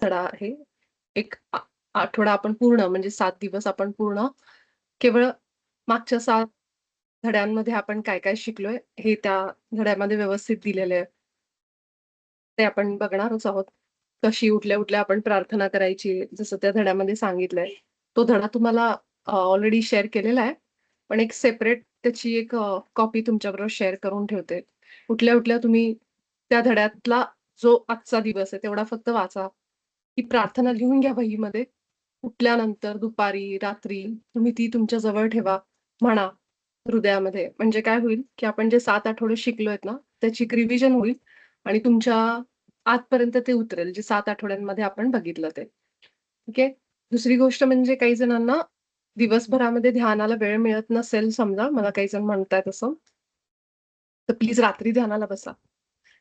धडा आहे. एक आठवडा आपण पूर्ण म्हणजे 7 दिवस आपण पूर्ण केवळ मागच्या 7 धड्यांमध्ये आपण काय-काय शिकलोय, हे त्या धड्यामध्ये व्यवस्थित दिलेलं आहे. ते आपण बघणारच आहोत. कशी उठल्या-उठल्या आपण प्रार्थना करायची, जसं त्या धड्यामध्ये सांगितलंय. तो धडा तुम्हाला ऑलरेडी शेअर केलेला आहे. पण एक सेपरेट त्याची एक कॉपी तुमच्याबरोबर शेअर करून ठेवते. उठल्या-उठल्या तुम्ही त्या धड्यातला जो आजचा दिवस आहे, तेवढा फक्त वाचा. ती प्रार्थना लिहून घ्या वहीमध्ये. उठल्यानंतर दुपारी, रात्री तुम्ही ती तुमच्या जवळ ठेवा. म्हणा हृदयामध्ये. म्हणजे काय होईल, की आपण जे 7 आठवडे शिकलोयत ना, त्याची एक रिव्हिजन होईल आणि तुमच्या आतपर्यंत ते उतरेल, जे 7 आठवड्यांमध्ये आपण बघितलं ते. ठीक आहे. दुसरी गोष्ट म्हणजे काही जणांना दिवसभरामध्ये ध्यानाला वेळ मिळत नसेल समजा, मला काही जण म्हणतायत असं, तर प्लीज रात्री ध्यानाला बसा.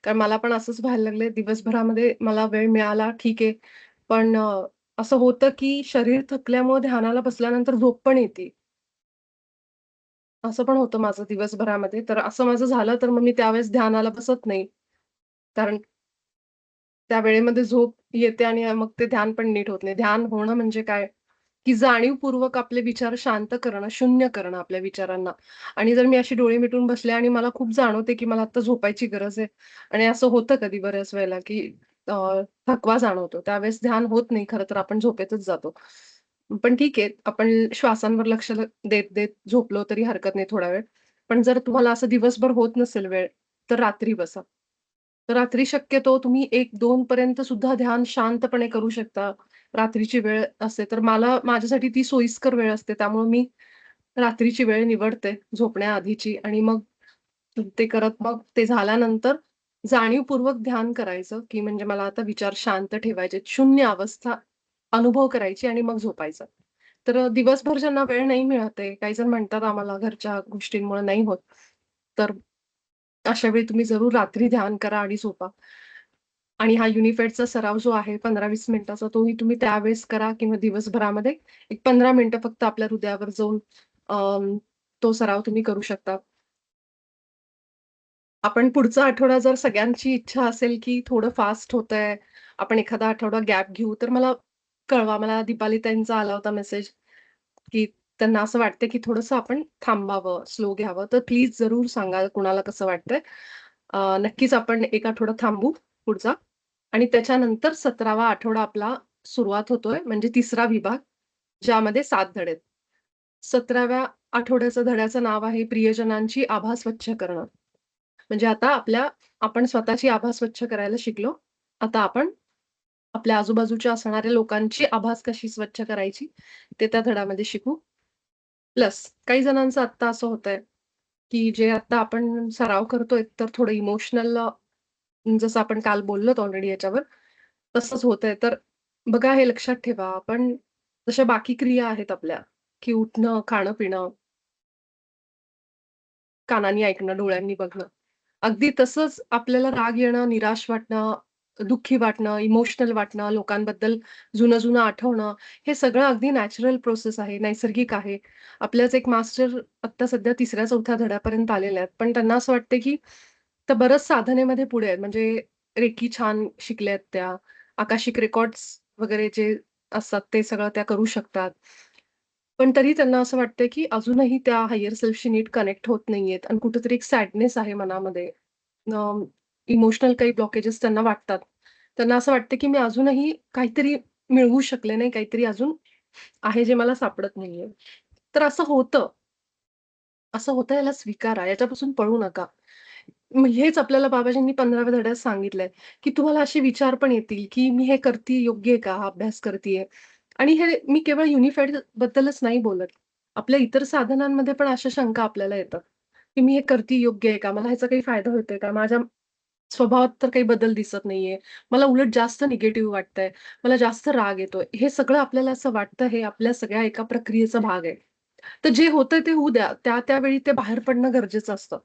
कारण मला पण असंच व्हायला लागलंय, दिवसभरामध्ये मला वेळ मिळाला ठीक आहे. पण असं होतं की शरीर थकल्यामुळे ध्यानाला बसल्यानंतर झोप पण येते. असं पण होतं माझं दिवसभरामध्ये. तर असं माझं झालं तर मग मी त्यावेळेस ध्यानाला बसत नाही. कारण त्या वेळेमध्ये झोप येते आणि मग ते ध्यान पण नीट होत नाही. ध्यान होणं म्हणजे काय, की जाणीवपूर्वक आपले विचार शांत करणं, शून्य करणं आपल्या विचारांना. आणि जर मी अशी डोळे मिटून बसले आणि मला खूप जाणवते, की मला आता झोपायची गरज आहे आणि असं होतं कधी बऱ्याच वेळेला, की अ, थकवा जाणवतो. त्यावेळेस ध्यान होत नाही खरं तर आपण झोपेतच जातो. पण ठीक आहे, आपण श्वासांवर लक्ष देत झोपलो तरी हरकत नाही थोडा वेळ. पण जर तुम्हाला असं दिवसभर होत नसेल वेळ, तर रात्री बसा. तर रात्री शक्यतो तुम्ही 1-2 पर्यंत सुद्धा ध्यान शांतपणे करू शकता. रात्रीची वेळ असते, तर मला माझ्यासाठी ती सोयीस्कर वेळ असते. त्यामुळे मी रात्रीची वेळ निवडते झोपण्याआधीची आणि मग ते करत मग ते झाल्यानंतर जाणीवपूर्वक ध्यान करायचं, की म्हणजे मला आता विचार शांत ठेवायचे. शून्य अवस्था अनुभव करायची आणि मग झोपायचं. तर दिवसभर ज्यांना वेळ नाही मिळत आहे, काही जण म्हणतात आम्हाला घरच्या गोष्टींमुळे नाही होत. तर अशा वेळी तुम्ही जरूर रात्री ध्यान करा आणि झोपा. आणि हा युनिफेडचा सराव जो आहे 15-20 मिनिटाचा तोही तुम्ही त्यावेळेस करा किंवा दिवसभरामध्ये एक 15 मिनिटं फक्त आपल्या हृदयावर जाऊन तो सराव तुम्ही करू शकता. आपण पुढचा आठवडा जर सगळ्यांची इच्छा असेल, की थोडं फास्ट होतंय, आपण एखादा आठवडा गॅप घेऊ, तर मला कळवा. मला दीपाली ताईंचा आला होता मेसेज, की त्यांना असं वाटतंय, की थोडंसं आपण थांबावं, स्लो घ्यावं. तर प्लीज जरूर सांगा कुणाला कसं वाटतंय. नक्कीच आपण 1 आठवडा थांबू पुढचा आणि त्याच्यानंतर 17वा आठवडा आपला सुरुवात होतोय, म्हणजे 3रा विभाग, ज्यामध्ये 7 धडे आहेत. 17व्या आठवड्याचं धड्याचं नाव आहे प्रियजनांची आभा स्वच्छ करणं. म्हणजे आता आपण स्वतःची आभा स्वच्छ करायला शिकलो. आता आपण आपल्या आजूबाजूच्या असणाऱ्या लोकांची आभास कशी स्वच्छ करायची, ते त्या धड्यामध्ये शिकू. प्लस काही जणांचं आत्ता असं होतंय, की जे आता आपण सराव करतोय, तर थोडं इमोशनल जसं आपण काल बोललोत ऑलरेडी याच्यावर, तसंच होतंय. तर बघा हे लक्षात ठेवा, आपण जशा बाकी क्रिया आहेत आपल्या, की उठणं, खाणं-पिणं, कानांनी ऐकणं, डोळ्यांनी बघणं. अगदी तसंच आपल्याला राग येणं, निराश वाटणं, दुःखी वाटणं, इमोशनल वाटणं, लोकांबद्दल जुनं-जुनं आठवणं, हे सगळं अगदी नॅचरल प्रोसेस आहे, नैसर्गिक आहे. आपल्याच एक मास्टर आत्ता सध्या 3ऱ्या-4थ्या धड्यापर्यंत आलेल्या आहेत. पण त्यांना असं वाटतं, की त्या बरंच साधनेमध्ये पुढे आहेत. म्हणजे रेकी छान शिकल्यात त्या. आकाशिक रेकॉर्ड्स वगैरे जे असतात ते सगळं त्या करू शकतात. पण तरी त्यांना असं वाटतंय, की अजूनही त्या हायर सेल्फशी नीट कनेक्ट होत नाहीयेत आणि कुठेतरी एक सॅडनेस आहे मनामध्ये. इमोशनल काही ब्लॉकेजेस त्यांना वाटतात. त्यांना असं वाटतं, की मी अजूनही काहीतरी मिळवू शकले नाही, काहीतरी अजून आहे जे मला सापडत नाहीये. तर असं होतं याला स्वीकारा, याच्यापासून पळू नका. मग हेच आपल्याला बाबाजींनी 15व्या धड्यात सांगितलंय, की तुम्हाला असे विचार पण येतील, की मी हे करतीये योग्य आहे का? हा अभ्यास करतीये? आणि हे मी केवळ युनिफाईड बद्दलच नाही बोलत. आपल्या इतर साधनांमध्ये पण अशा शंका आपल्याला येतात, की मी हे करतीये योग्य आहे का? मला ह्याचा काही फायदा होतोय का? माझ्या स्वभावात तर काही बदल दिसत नाहीये. मला उलट जास्त निगेटिव्ह वाटतंय. मला जास्त राग येतोय. हे सगळं आपल्याला असं वाटतं हे आपल्या सगळ्या एका प्रक्रियेचा भाग आहे. तर जे होतंय ते होऊ द्या. त्या-त्यावेळी ते बाहेर पडणं गरजेचं असतं.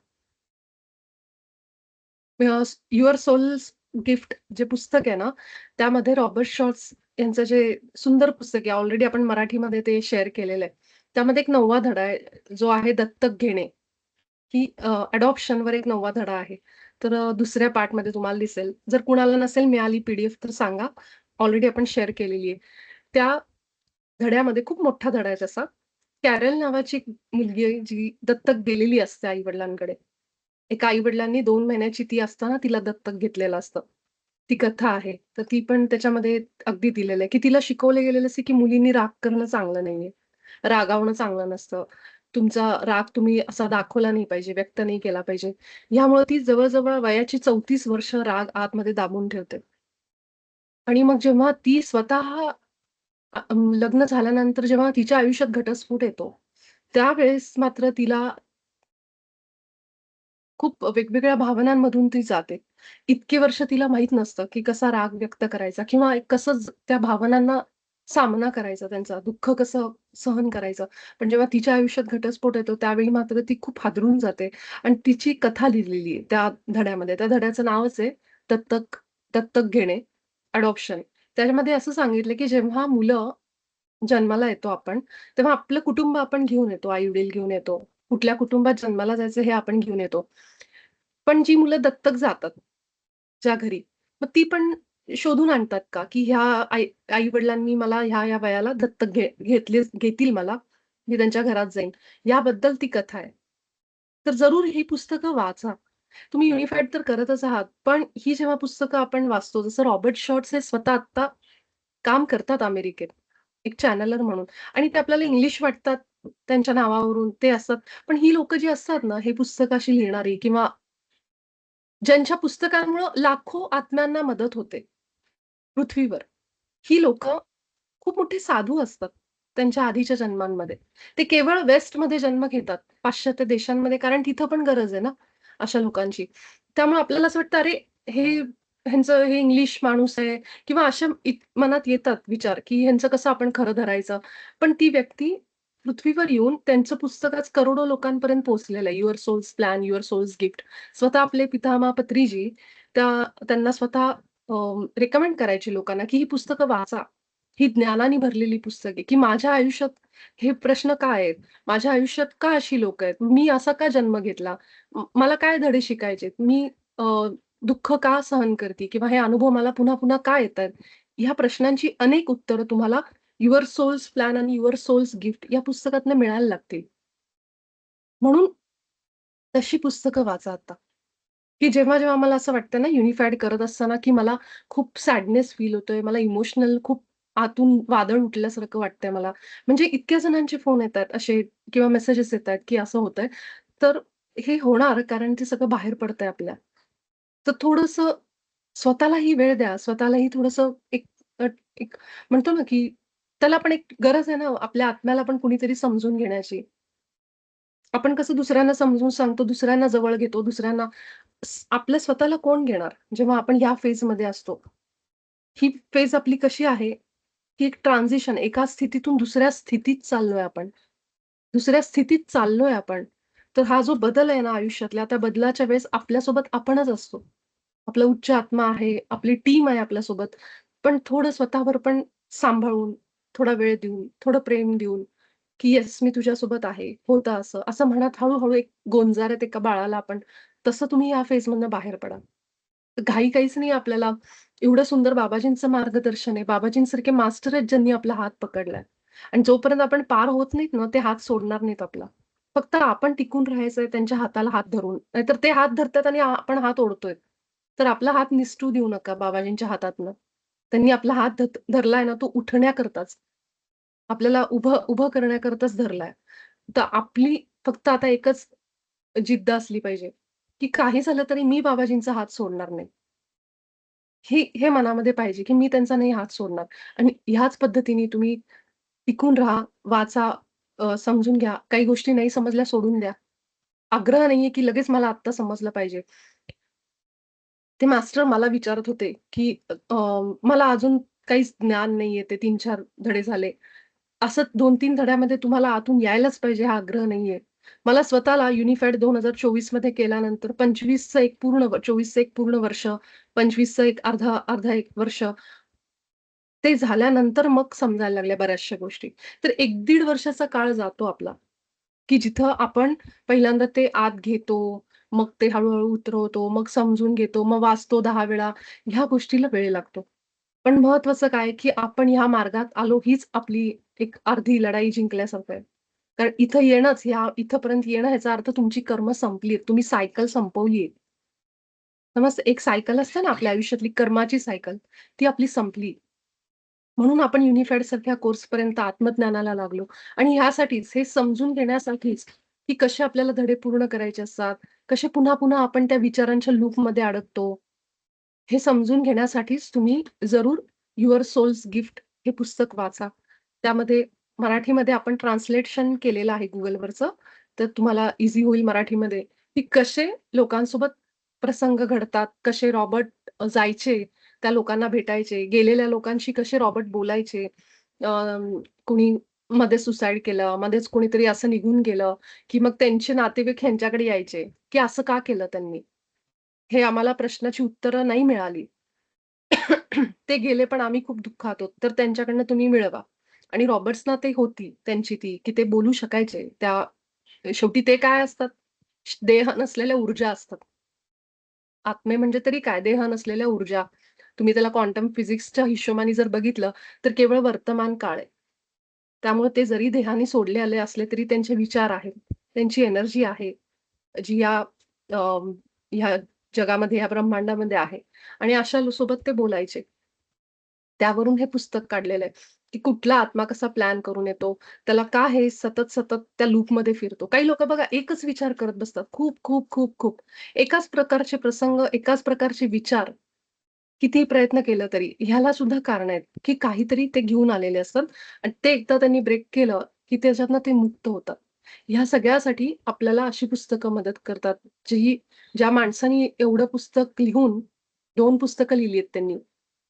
युअर सोल्स गिफ्ट जे पुस्तक आहे ना, त्यामध्ये रॉबर्ट शॉल्स यांचं जे सुंदर पुस्तक आहे, ऑलरेडी आपण मराठीमध्ये ते शेअर केलेलं आहे. त्यामध्ये एक 9वा धडा आहे, जो आहे दत्तक घेणे. ही अडॉप्शनवर एक 9वा धडा आहे. तर दुसऱ्या पार्टमध्ये तुम्हाला दिसेल. जर कुणाला नसेल मिळाली पी-डी-एफ तर सांगा. ऑलरेडी आपण शेअर केलेली आहे. त्या धड्यामध्ये खूप मोठा धडा आहे तसा. कॅरल नावाची एक मुलगी आहे, जी दत्तक गेलेली असते आई-वडिलांकडे. एका आई-वडिलांनी 2 महिन्याची ती असताना तिला दत्तक घेतलेलं असतं. ती कथा आहे. तर ती पण त्याच्यामध्ये अगदी दिलेलं आहे, की तिला शिकवलं गेलेलं असतं, की मुलींनी राग करणं चांगलं नाहीये. रागावणं चांगलं नसतं. तुमचा राग तुम्ही असा दाखवला नाही पाहिजे, व्यक्त नाही केला पाहिजे. यामुळे ती जवळ वयाची 34 वर्ष राग आतमध्ये दाबून ठेवते. आणि मग जेव्हा ती स्वतः लग्न झाल्यानंतर जेव्हा तिच्या आयुष्यात घटस्फोट येतो, त्यावेळेस मात्र तिला खूप वेगवेगळ्या भावनांमधून ती जाते. इतके वर्ष तिला माहीत नसतं, की कसा राग व्यक्त करायचा किंवा कसं त्या भावनांना सामना करायचा त्यांचा, दुःख कसं सहन करायचं. पण जेव्हा तिच्या आयुष्यात घटस्फोट येतो, त्यावेळी मात्र ती खूप हादरून जाते आणि तिची कथा लिहिलेली आहे त्या धड्यामध्ये. त्या धड्याचं नावच आहे दत्तक दत्तक घेणे, अडॉप्शन. त्याच्यामध्ये असं सांगितलं, की जेव्हा मुलं जन्माला येतो आपण, तेव्हा आपलं कुटुंब आपण घेऊन येतो, आई-वडील घेऊन येतो. कुठल्या कुटुंबात जन्माला जायचं हे आपण घेऊन येतो. पण जी मुलं दत्तक जातात, ज्या घरी, मग ती पण शोधून आणतात का, की ह्या आई-वडिलांनी मला ह्या-ह्या वयाला दत्तक घेतील मला, मी त्यांच्या घरात जाईन. याबद्दल ती कथा आहे. तर जरूर ही पुस्तकं वाचा. तुम्ही युनिफाईड तर करतच आहात, पण ही जेव्हा पुस्तकं आपण वाचतो, जसं रॉबर्ट शॉर्ट्स हे स्वतः आत्ता काम करतात अमेरिकेत, एक चॅनेलर म्हणून आणि ते आपल्याला इंग्लिश वाटतात त्यांच्या नावावरून ते असतात. पण ही लोकं जी असतात ना, हे पुस्तकं अशी लिहिणारी किंवा ज्यांच्या पुस्तकांमुळं लाखो आत्म्यांना मदत होते पृथ्वीवर. ही लोकं खूप मोठे साधू असतात त्यांच्या आधीच्या जन्मांमध्ये. ते केवळ वेस्टमध्ये जन्म घेतात, पाश्चात्य देशांमध्ये कारण तिथं पण गरज आहे ना अशा लोकांची. त्यामुळे आपल्याला असं वाटतं, अरे हे ह्यांचं हे इंग्लिश माणूस आहे किंवा अशा मनात येतात विचार, की ह्यांचं कसं आपण खरं धरायचं. पण ती व्यक्ती पृथ्वीवर येऊन त्यांचं पुस्तक आज करोडो लोकांपर्यंत पोहोचलेलं आहे. Your souls plan, your souls gift. स्वतः आपले पितामह पत्रीजी त्यांना स्वतः रिकमेंड करायची लोकांना, की ही पुस्तकं वाचा. ही ज्ञानाने भरलेली पुस्तक आहे, की माझ्या आयुष्यात हे प्रश्न का आहेत? माझ्या आयुष्यात का अशी लोकं आहेत? मी असा का जन्म घेतला? मला काय धडे शिकायचेत? मी अ, दुःख का सहन करते? किंवा हे अनुभव मला पुन्हा-पुन्हा का येतायत? ह्या प्रश्नांची अनेक उत्तरं तुम्हाला युअर सोल्स प्लॅन आणि युअर सोल्स गिफ्ट या पुस्तकातनं मिळायला लागतील. म्हणून तशी पुस्तकं वाचा आता. की जेव्हा मला असं वाटतं ना, युनिफाईड करत असताना, की मला खूप सॅडनेस फील होतोय. मला इमोशनल खूप आतून वादळ उठल्यासारखं वाटतंय मला. म्हणजे इतक्या जणांचे फोन येतात असे किंवा मेसेजेस येतात, की असं होतंय. तर हे होणार कारण ते सगळं बाहेर पडतंय आपल्या. तर थोडंसं स्वतःलाही वेळ द्या. स्वतःलाही थोडंसं एक म्हणतो ना, की त्याला पण एक गरज आहे ना, आपल्या आत्म्याला पण कुणीतरी समजून घेण्याची. आपण कसं दुसऱ्यांना समजून सांगतो, दुसऱ्यांना जवळ घेतो, दुसऱ्यांना आपल्या स्वतःला कोण घेणार? जेव्हा आपण ह्या फेजमध्ये असतो. ही फेज आपली कशी आहे, की एक ट्रान्झिशन एका स्थितीतून दुसऱ्या स्थितीत चाललोय आपण. दुसऱ्या स्थितीत चाललोय आपण. तर हा जो बदल आहे ना आयुष्यातला, त्या बदलाच्या वेळेस आपल्यासोबत आपणच असतो. आपला उच्च आत्मा आहे, आपली टीम आहे आपल्यासोबत. पण थोडं स्वतःवर पण सांभाळून, थोडा वेळ देऊन, थोडं प्रेम देऊन, की "येस, मी तुझ्यासोबत आहे. होतं असं." असं म्हणत हळू एक गोंजारत एका बाळाला आपण तसं तुम्ही या फेजमधनं बाहेर पडा. घाई काहीच नाही आपल्याला. एवढं सुंदर बाबाजींचं मार्गदर्शन आहे. बाबाजींसारखे मास्टर आहेत ज्यांनी आपला हात पकडलाय आणि जोपर्यंत आपण पार होत नाहीत ना, ते हात सोडणार नाहीत आपला. फक्त आपण टिकून राहायचंय त्यांच्या हाताला हात धरून. नाहीतर ते हात धरतात आणि आपण हात ओढतोय. तर आपला हात निसटू देऊ नका बाबाजींच्या हातातनं. त्यांनी आपला हात धरलाय ना, तो उठण्याकरताच. आपल्याला उभं उभं करण्याकरताच धरलाय. तर आपली फक्त आता एकच जिद्द असली पाहिजे, की काही झालं तरी मी बाबाजींचा हात सोडणार नाही. हे मनामध्ये पाहिजे, की मी त्यांचा नाही हात सोडणार आणि ह्याच पद्धतीने तुम्ही टिकून राहा, वाचा, समजून घ्या. काही गोष्टी नाही समजल्या सोडून द्या. आग्रह नाहीये, की लगेच मला आत्ता समजलं पाहिजे. ते मास्टर मला विचारत होते, की मला अजून काहीच ज्ञान नाहीये. ते 3-4 धडे झाले. असं 2-3 धड्यामध्ये तुम्हाला आतून यायलाच पाहिजे हा आग्रह नाहीये. मला स्वतःला युनिफाईड 2024 मध्ये केल्यानंतर 25चं एक पूर्ण 24चं एक पूर्ण वर्ष, 25चं एक अर्धा 1 वर्ष ते झाल्यानंतर मग समजायला लागल्या बऱ्याचशा गोष्टी. तर 1-1.5 वर्षाचा काळ जातो आपला, की जिथं आपण पहिल्यांदा ते आत घेतो, मग ते हळू-हळू उतरवतो, मग समजून घेतो, मग वाचतो 10 वेळा. ह्या गोष्टीला वेळ लागतो. पण महत्वाचं काय, की आपण ह्या मार्गात आलो हीच आपली एक अर्धी लढाई जिंकल्यासारखं आहे. कारण इथं येणंच, इथपर्यंत येणं ह्याचा अर्थ तुमची कर्म संपली आहेत. तुम्ही सायकल संपवली आहे. समजतं? एक सायकल असते ना आपल्या आयुष्यातली कर्माची सायकल, ती आपली संपली. म्हणून आपण युनिफाईड सारख्या कोर्सपर्यंत आत्मज्ञानाला लागलो आणि ह्यासाठीच हे समजून घेण्यासाठीच, की कसे आपल्याला धडे पूर्ण करायचे असतात, कसे पुन्हा-पुन्हा आपण त्या विचारांच्या लूपमध्ये अडकतो. हे समजून घेण्यासाठीच तुम्ही जरूर युअर सोल्स गिफ्ट हे पुस्तक वाचा. त्यामध्ये मराठीमध्ये आपण ट्रान्सलेशन केलेलं आहे Googleवरचं. तर तुम्हाला ईझी होईल मराठीमध्ये, की कसे लोकांसोबत प्रसंग घडतात, कसे रॉबर्ट जायचे, त्या लोकांना भेटायचे, गेलेल्या लोकांशी कसे रॉबर्ट बोलायचे. अ, कुणी मध्ये सुसाईड केलं, मध्येच कोणीतरी असं निघून गेलं, की मग त्यांचे नातेवाईक ह्यांच्याकडे यायचे, की असं का केलं त्यांनी? हे आम्हाला प्रश्नाची उत्तरं नाही मिळाली. ते गेले पण आम्ही खूप दुःखात आहोत. तर त्यांच्याकडनं तुम्ही मिळवा. आणि रॉबर्ट्सना ते होती त्यांची ती, की ते बोलू शकायचे. शेवटी ते काय असतात? देह नसलेल्या ऊर्जा असतात. आत्मे म्हणजे तरी काय? देह नसलेल्या ऊर्जा. तुम्ही त्याला क्वांटम फिजिक्सच्या हिशोबाने जर बघितलं, तर केवळ वर्तमान काळ आहे. त्यामुळे ते जरी देहाने सोडले असले, तरी त्यांचे विचार आहेत. त्यांची एनर्जी आहे. जी अ, ह्या जगामध्ये, ह्या ब्रह्मांडामध्ये आहे आणि अशा सोबत ते बोलायचे. त्यावरून हे पुस्तक काढलेलं आहे, की कुठला आत्मा कसा प्लॅन करून येतो. त्याला का हे सतत त्या लूपमध्ये फिरतो. काही लोकं बघा एकच विचार करत बसतात. खूप, खूप, खूप, खूप. एकाच प्रकारचे प्रसंग, एकाच प्रकारचे विचार कितीही प्रयत्न केलं तरी ह्याला सुद्धा कारण आहेत, की काहीतरी ते घेऊन आलेले असतात आणि ते एकदा त्यांनी ब्रेक केलं, की त्याच्यातनं ते मुक्त होतात. ह्या सगळ्यासाठी आपल्याला अशी पुस्तकं मदत करतात, ज्या माणसाने एवढं पुस्तक लिहून 2 पुस्तकं लिहिली आहेत त्यांनी.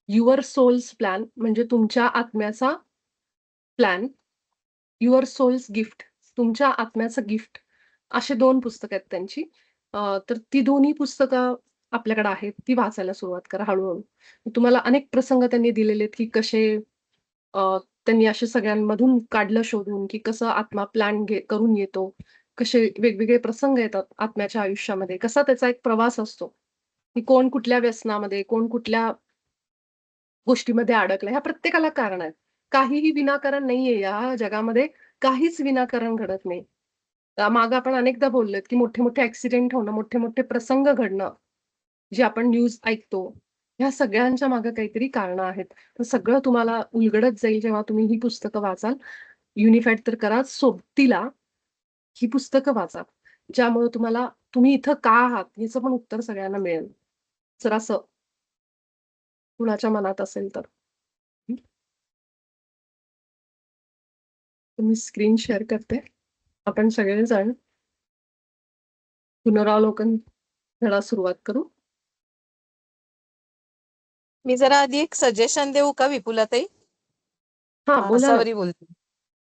युअर सोल्स प्लॅन म्हणजे तुमच्या आत्म्याचा प्लॅन, युअर सोल्स गिफ्ट तुमच्या आत्म्याचं गिफ्ट अशी 2 पुस्तकं आहेत त्यांची. तर ती दोन्ही पुस्तकं आपल्याकडे आहेत. ती वाचायला सुरुवात करा हळू-हळू. तुम्हाला अनेक प्रसंग त्यांनी दिलेले आहेत, की कसे त्यांनी असे सगळ्यांमधून काढलं शोधून, की कसं आत्मा प्लॅन करून येतो. कसे वेगवेगळे प्रसंग येतात आत्म्याच्या आयुष्यामध्ये. कसा त्याचा एक प्रवास असतो, की कोण कुठल्या व्यसनामध्ये, कोण कुठल्या गोष्टीमध्ये अडकलाय. ह्या प्रत्येकाला कारण आहेत. काहीही विनाकारण नाहीये या जगामध्ये. काहीच विनाकारण घडत नाही. मागे आपण अनेकदा बोललोय, की मोठे-मोठे ॲक्सिडेंट होणं, मोठे-मोठे प्रसंग घडणं, जे आपण न्यूज ऐकतो, ह्या सगळ्यांच्या मागे काहीतरी कारणं आहेत. तर सगळं तुम्हाला उलगडत जाईल जेव्हा तुम्ही ही पुस्तकं वाचाल. युनिफाईड तर कराच, सोबतीला ही पुस्तकं वाचा. ज्यामुळे तुम्ही इथं का आहात याचं पण उत्तर सगळ्यांना मिळेल. जर असं कुणाच्या मनात असेल तर. हं. तर मी स्क्रीन शेअर करते. आपण सगळेजण पुनरावलोकन करायला सुरुवात करू. मी जरा आधी एक सजेशन देऊ का विपुलाताई? हां, बोला ना. आसावरी बोलते.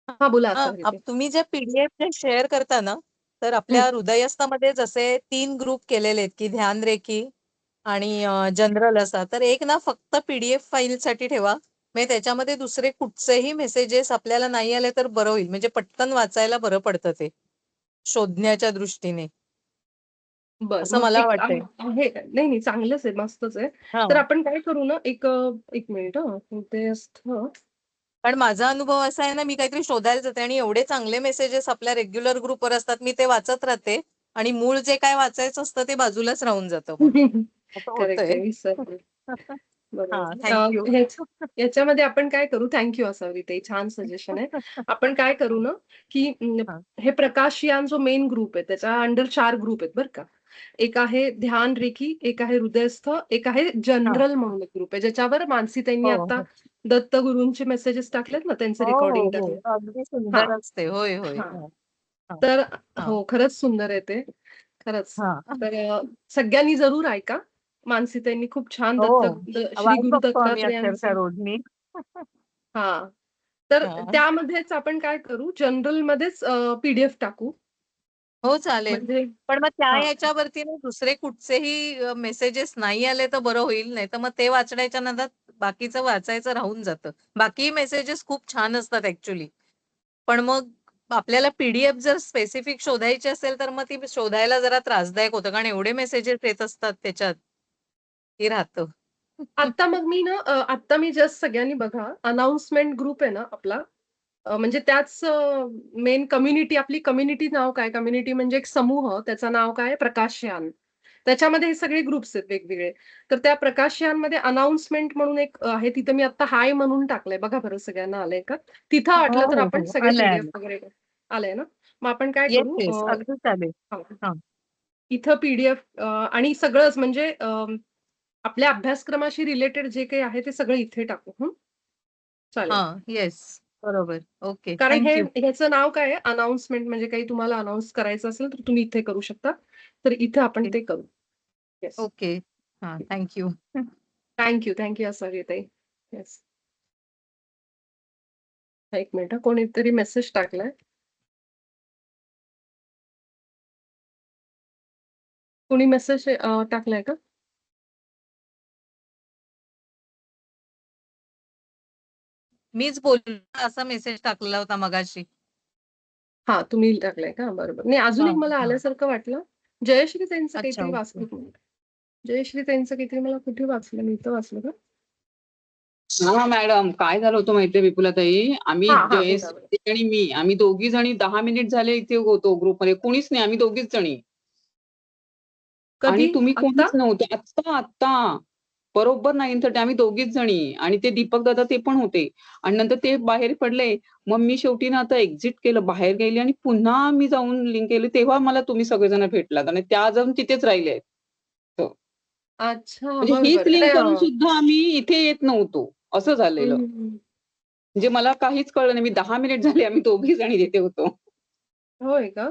हां, बोला हां, असं ते. तुम्ही जे पीडीएफ जे शेअर करता ना, तर हं. आपल्या हृदयस्थामध्ये जसे 3 ग्रुप केलेले आहेत, की ध्यान रेखी आणि जनरल असा. तर एक ना फक्त पीडीएफ फाईलसाठी ठेवा. म्हणजे त्याच्यामध्ये दुसरे कुठचेही मेसेजेस आपल्याला नाही आले तर बरं होईल. म्हणजे पटकन वाचायला बरं पडतं ते, शोधण्याच्या दृष्टीने. बरं. असं मग मला वाटतंय. आहे. नाही, नाही चांगलंच आहे, मस्तच आहे. तर हां. आपण काय करू ना, एक मिनिट हं. ते असतं कारण माझा अनुभव असा आहे ना, मी काहीतरी शोधायला जाते आणि एवढे चांगले मेसेजेस आपल्या रेग्युलर ग्रुपवर असतात, मी ते वाचत राहते आणि मूळ जे काय वाचायचं असतं ते बाजूलाच राहून जातं मग. असं करेक्ट होतंय. आहे. विसरले. हां, बरोबर. Thank you. याच्यामध्ये आपण काय करू थँक यू असावी ते छान सजेशन आहे. आपण काय करू ना, की हां. हे प्रकाश यान जो मेन ग्रुप आहे त्याच्या अंडर 4 ग्रुप आहेत बरं का. एक आहे ध्यान रेखी, एक आहे हृदयस्थ, एक आहे हां. जनरल म्हणून एक ग्रुप आहे. ज्याच्यावर मानसी त्यांनी हो, आता हो. दत्तगुरूंचे मेसेजेस टाकलेत ना, त्यांचे हो, हो, रेकॉर्डिंग हो. टाकले. अगदी हां, सुंदर असते. होय, होय. हां. हां, हां, तर हां, हो, खरंच सुंदर आहे ते. खरंच. हां. तर सगळ्यांनी जरूर ऐका. मानसीताईंनी खूप छान हो. श्री वाट गुरु बघतो आम्ही अक्षरशः दत्तात्रेयांचे रोज मी. हां. तर हां. त्यामध्येच आपण काय करू, जनरलमध्येच पी-डी-एफ टाकू. हो, चालेल. म्हणजे पण मग त्या हां. याच्यावरती ना दुसरे कुठचेही मेसेजेस नाही आले तर बरं होईल. नाहीतर मग ते वाचण्याच्या नादात बाकीचं वाचायचं राहून जातं. बाकी मेसेजेस खूप छान असतात ॲक्चुअली. पण मग आपल्याला पी जर स्पेसिफिक शोधायची असेल, तर मग ती शोधायला जरा त्रासदायक होतं. कारण एवढे मेसेजेस येत असतात त्याच्यात. ते राहतं. आता मग मी ना आता मी जस्ट सगळ्यांनी बघा अनाउन्समेंट ग्रुप आहे ना आपला म्हणजे त्याच मेन कम्युनिटी आपली कम्युनिटी नाव काय? कम्युनिटी म्हणजे एक समूह त्याचं नाव काय? प्रकाशयान. त्याच्यामध्ये हे सगळे ग्रुप्स आहेत वेगवेगळे. तर त्या प्रकाशयानमध्ये अनाउन्समेंट म्हणून एक आहे तिथं मी आता हाय म्हणून टाकलंय. बघा बरं सगळ्यांना आलंय का? तिथं हो, वाटलं तर हो, आपण हो. सगळे आलंय, पी-डी-एफ आलंय. वगैरे आलंय ना? मग आपण काय येस, करू येस. अगदी चालेल. हां. हां. इथं पी-डी-एफ आणि सगळंच म्हणजे आपल्या अभ्यासक्रमाशी रिलेटेड जे काही आहे ते सगळं इथे टाकू. हं. चालेल. हां. येस. बरोबर. ओके. कारण थँक यू. ह्याचं नाव काय आहे? अनाउन्समेंट म्हणजे काही तुम्हाला अनाउन्स करायचं असेल तर तुम्ही इथे करू शकता. तर इथे आपण ओके. ते करू. येस. ओके. हां. Thank you. Thank you. Thank you ताई. येस. एक मिनिट कोणीतरी मेसेज टाकलाय. कोणी मेसेज टाकलाय का? मीच बोललो असा मेसेज टाकलेला होता मगाशी. हां, तुम्ही टाकलाय का? बरोबर. नाही अजून एक हां, मला हां. आल्यासारखं वाटलं. जयश्री ताईंचं अच्छा. काहीतरी ओके. वाचलं तुम्ही. जयश्री ताईंचं काहीतरी मला कुठे वाचलं मी इथं वाचलं का? हां, मॅडम. काय झालं होतं माहितीये विपुलाताई, आम्ही हां, हां. बोला, बोला. जयश्री आणि मी आम्ही दोघी जणी 10 मिनिट झाले इथे होतो ग्रुपमध्ये. कोणीच नाही, आम्ही दोघीच जणी. आणि कधी? तुम्ही आत्ता? कोणीच नव्हते. आत्ता. बरोबर 9:30 आम्ही दोघीच जणी आणि ते दीपक दादा ते पण होते. आणि नंतर ते बाहेर पडले. मग मी शेवटी ना आता एक्झिट केलं, बाहेर गेली आणि पुन्हा मी जाऊन लिंक केली. तेव्हा मला तुम्ही सगळेजण भेटलात आणि त्या अजून तिथेच राहिले आहेत. हो. अच्छा. म्हणजे बरं, हीच बरं. लिंक नाही करून सुद्धा आम्ही इथे येत नव्हतो. असं हं, झालेलं. हं, हं. म्हणजे मला काहीच कळलं नाही. मी 10 मिनिट झाले आम्ही दोघी जणी तिथे होतो. होय का?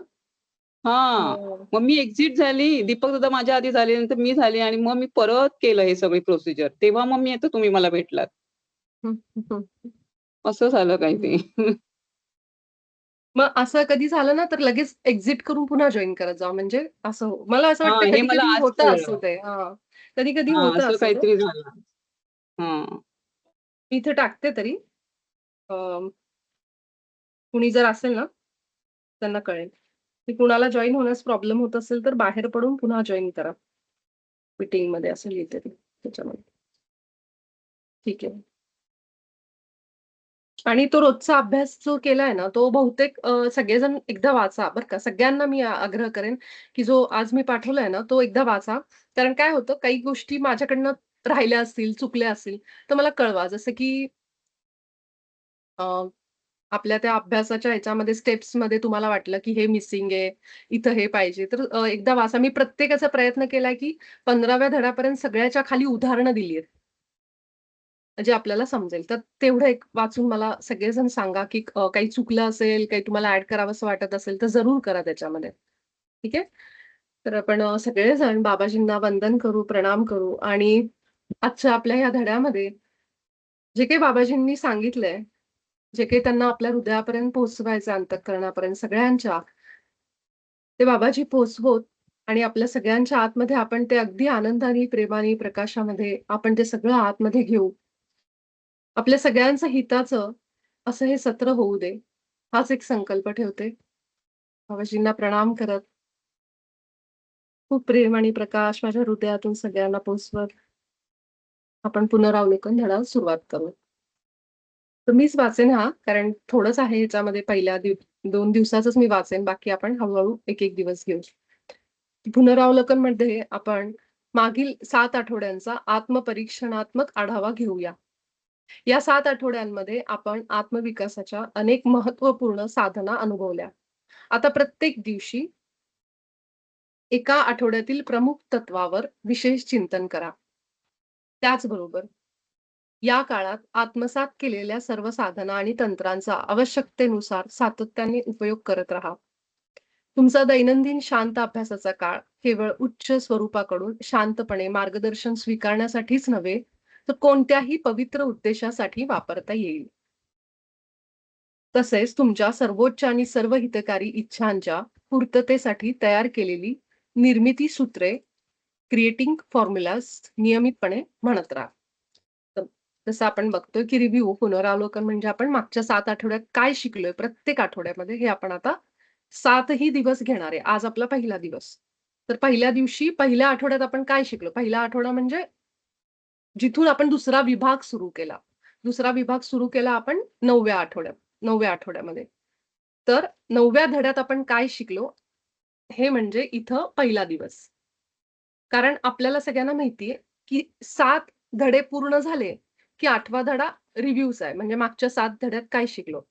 हां. हो. मग मी एक्झिट झाली. दीपक दादा माझ्या आधी झाले, नंतर मी झाले आणि मग मी परत केलं हे सगळी प्रोसिजर. तेव्हा मग मी आता तुम्ही मला भेटलात. हं, हं, हं. असं झालं काही हं. ते. मग असं कधी झालं ना, तर लगेच एक्झिट करून पुन्हा जॉइन करत जावा. म्हणजे असं हो. मला असं हां, वाटतं हे मला कधी-कधी आज होतं असं कळलं. ते. हां. कधी-कधी हां, होतं असं असं ते. काहीतरी झालं. हां. मी इथे टाकते तरी. अ, कुणी जर असेल ना, त्यांना कळेल. की कुणाला जॉइन होण्यास प्रॉब्लेम होत असेल, तर बाहेर पडून पुन्हा जॉइन करा. मीटिंगमध्ये असं लिहिते मी त्याच्यामध्ये. ठीक आहे. आणि तो रोजचा अभ्यास जो केलाय ना, तो बहुतेक सगळेजण एकदा वाचा बरं का. सगळ्यांना मी आग्रह करेन, की जो आज मी पाठवलाय ना, तो एकदा वाचा. कारण काय होतं, काही गोष्टी माझ्याकडनं राहिल्या असतील, चुकल्या असतील, तर मला कळवा. जसं की अ, आपल्या त्या अभ्यासाच्या ह्याच्यामध्ये स्टेप्समध्ये तुम्हाला वाटलं, की हे मिसिंग आहे, इथं हे पाहिजे. तर एकदा वाचा. मी प्रत्येकाचा प्रयत्न केलाय, की 15व्या धड्यापर्यंत सगळ्याच्या खाली उदाहरणं दिली आहेत. म्हणजे आपल्याला समजेल. तर तेवढं एक वाचून मला सगळेजण सांगा, की काही चुकलं असेल, काही तुम्हाला ॲड करावंसं वाटत असेल, तर जरूर करा त्याच्यामध्ये. ठीक आहे? तर आपण सगळेजण बाबाजींना वंदन करू, प्रणाम करू आणि आजच्या आपल्या ह्या धड्यामध्ये जे काही बाबाजींनी सांगितलंय, जे काही त्यांना आपल्या हृदयापर्यंत पोहोचवायचं अंतःकरणापर्यंत सगळ्यांच्या, ते बाबाजी पोहोचवोत आणि आपल्या सगळ्यांच्या आतमध्ये आपण ते अगदी आनंदाने, प्रेमाने, प्रकाशामध्ये आपण ते सगळं आतमध्ये घेऊ. आपल्या सगळ्यांचं हिताचं असं हे सत्र होऊ दे. हाच एक संकल्प ठेवते. बाबाजींना प्रणाम करत, खूप प्रेम आणि प्रकाश माझ्या हृदयातून सगळ्यांना पोहोचवत, आपण पुनरावलोकन धडा सुरुवात करू. तर मीच वाचेन हा, कारण थोडंच आहे ह्याच्यामध्ये पहिल्या 2 दिवसाचंच मी वाचेन. बाकी आपण हळू एक-एक दिवस घेऊ. पुनरावलोकनमध्ये आपण मागील 7 आठवड्यांचा आत्मपरीक्षणात्मक आढावा घेऊया. या 7 आठवड्यांमध्ये आपण आत्मविकासाच्या अनेक महत्त्वपूर्ण साधना अनुभवल्या. आता प्रत्येक दिवशी एका आठवड्यातील प्रमुख तत्वावर विशेष चिंतन करा. त्याचबरोबर या काळात आत्मसात केलेल्या सर्व साधना आणि तंत्रांचा आवश्यकतेनुसार सातत्याने उपयोग करत राहा. तुमचा दैनंदिन शांत अभ्यासाचा काळ केवळ उच्च स्वरूपाकडून शांतपणे मार्गदर्शन स्वीकारण्यासाठीच नव्हे, तर कोणत्याही पवित्र उद्देशासाठी वापरता येईल. तसेच तुमच्या सर्वोच्च आणि सर्व हितकारी इच्छांच्या पूर्ततेसाठी तयार केलेली निर्मिती सूत्रे, क्रिएटिंग फॉर्म्युलाज नियमितपणे म्हणत राहा. तर जसं आपण बघतोय, की रिव्ह्यू पुनरावलोकन म्हणजे आपण मागच्या 7 आठवड्यात काय शिकलोय प्रत्येक आठवड्यामध्ये हे आपण आता 7 ही दिवस घेणार आहे. आज आपला पहिला दिवस. तर पहिल्या दिवशी पहिल्या आठवड्यात आपण काय शिकलो? पहिला आठवडा म्हणजे जिथून आपण दुसरा विभाग सुरू केला. दुसरा विभाग सुरू केला आपण 9व्या आठवड्यात 9व्या आठवड्यामध्ये. तर 9व्या धड्यात आपण काय शिकलो? हे म्हणजे इथं पहिला दिवस. कारण आपल्याला सगळ्यांना माहिती आहे, की 7 धडे पूर्ण झाले, की 8वा धडा रिव्ह्यूचा आहे. म्हणजे मागच्या 7 धड्यात काय शिकलो?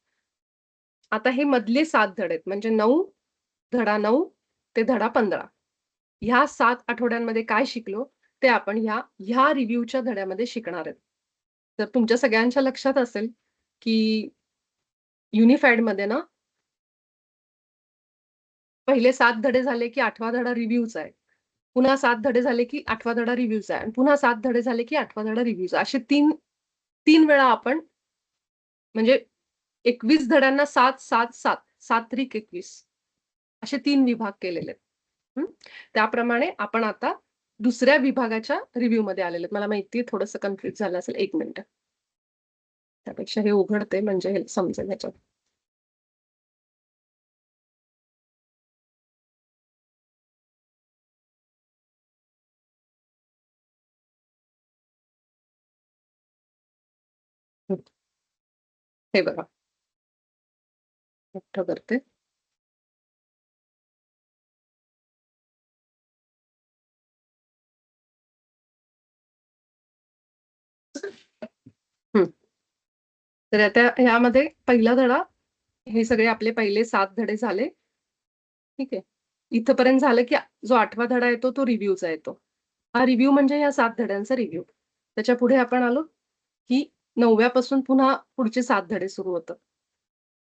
आता हे मधले 7 धडे आहेत. म्हणजे 9, धडा 9 ते धडा 15. ह्या 7 आठवड्यांमध्ये काय शिकलो, ते आपण ह्या रिव्ह्यूच्या धड्यामध्ये शिकणार आहेत. तर तुमच्या सगळ्यांच्या लक्षात असेल, की युनिफाईडमध्ये ना पहिले 7 धडे झाले, की 8वा धडा रिव्ह्यूचा आहे. पुन्हा 7 धडे झाले, की 8वा धडा रिव्ह्यूचा आहे आणि पुन्हा 7 धडे झाले, की 8वा धडा रिव्ह्यूचा. असे 3 वेळा आपण म्हणजे 21 धड्यांना 7, 7, 7, 7 त्रिक 21 असे 3 विभाग केलेले आहेत. हं. त्याप्रमाणे आपण आता दुसऱ्या विभागाच्या रिव्ह्यूमध्ये आलेले आहेत. मला माहिती आहे थोडंसं कन्फ्यूज झालं असेल. 1 मिनिट. त्यापेक्षा हे उघडते म्हणजे हे समजेल ह्याच्यात. हं. हे बघा. मोठं करते. हं. तर आता ह्यामध्ये पहिला धडा हे सगळे आपले पहिले 7 धडे झाले. ठीक आहे. इथपर्यंत झालं, की जो 8वा धडा येतो तो रिव्ह्यूचा येतो. हा रिव्ह्यू म्हणजे या 7 धड्यांचा रिव्ह्यू. त्याच्यापुढे आपण आलो, की 9व्या पासून पुन्हा पुढचे 7 धडे सुरू होतात.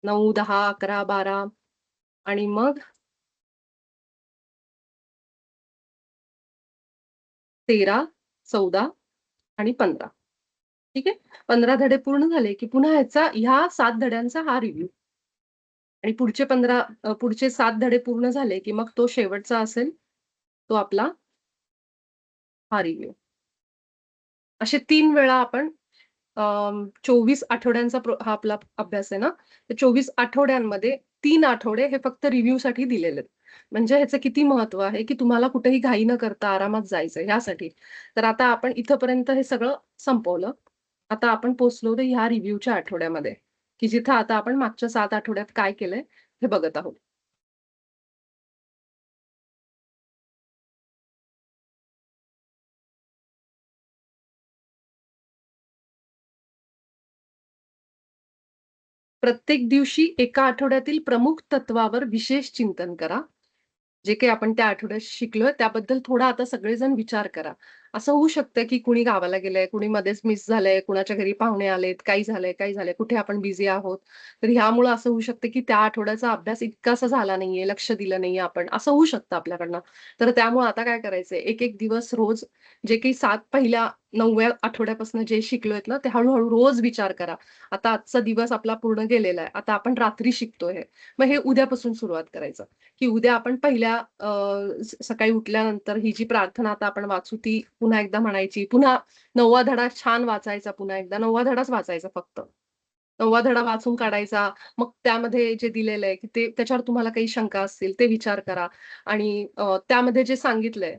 9, 10, 11, 12 आणि मग 13, 14 आणि 15. ठीक आहे. 15 धडे पूर्ण झाले, की पुन्हा ह्या 7 धड्यांचा हा रिव्ह्यू आणि पुढचे 7 धडे पूर्ण झाले, की मग तो शेवटचा असेल, तो आपला हा रिव्ह्यू. असे 3 वेळा आपण 24 आठवड्यांचा हा आपला अभ्यास आहे ना, तर 24 आठवड्यांमध्ये 3 आठवडे हे फक्त रिव्ह्यूसाठी दिलेले आहेत. म्हणजे ह्याचं किती महत्व आहे, की तुम्हाला कुठेही घाई न करता आरामात जायचंय ह्यासाठी. तर आता आपण इथपर्यंत हे सगळं संपवलं. आता आपण पोहोचलो होतो ह्या रिव्ह्यूच्या आठवड्यामध्ये, की जिथं आता आपण मागच्या 7 आठवड्यात काय केलंय हे बघत आहोत. प्रत्येक दिवशी एका आठवड्यातील प्रमुख तत्वावर विशेष चिंतन करा. जे काही आपण त्या आठवड्यात शिकलोय त्याबद्दल थोडा आता सगळेजण विचार करा. असं होऊ शकतं, की कुणी गावाला गेलंय, कुणी मध्येच मिस झालंय, कुणाच्या घरी पाहुणे आलेत, काही झालंय, काही झालंय, कुठे आपण बिझी आहोत. तर ह्यामुळं असं होऊ शकतं, की त्या आठवड्याचा अभ्यास इतकासा झाला नाहीये, लक्ष दिलं नाहीये आपण, असं होऊ शकतं आपल्याकडनं. तर त्यामुळे आता काय करायचंय, एक-एक दिवस रोज जे काही 7 पहिल्या 9व्या आठवड्यापासून जे शिकलोयत ना, ते हळू रोज विचार करा. आता आजचा दिवस आपला पूर्ण गेलेला आहे. आता आपण रात्री शिकतोय. मग हे उद्यापासून सुरुवात करायचं. की उद्या आपण पहिल्या सकाळी उठल्यानंतर ही जी प्रार्थना आता आपण वाचू ती पुन्हा एकदा म्हणायची. पुन्हा 9वा धडा छान वाचायचा पुन्हा एकदा. 9वा धडाच वाचायचा फक्त. 9वा धडा वाचून काढायचा. मग त्यामध्ये जे दिलेलं आहे, की ते त्याच्यावर तुम्हाला काही शंका असतील ते विचार करा आणि त्यामध्ये जे सांगितलंय,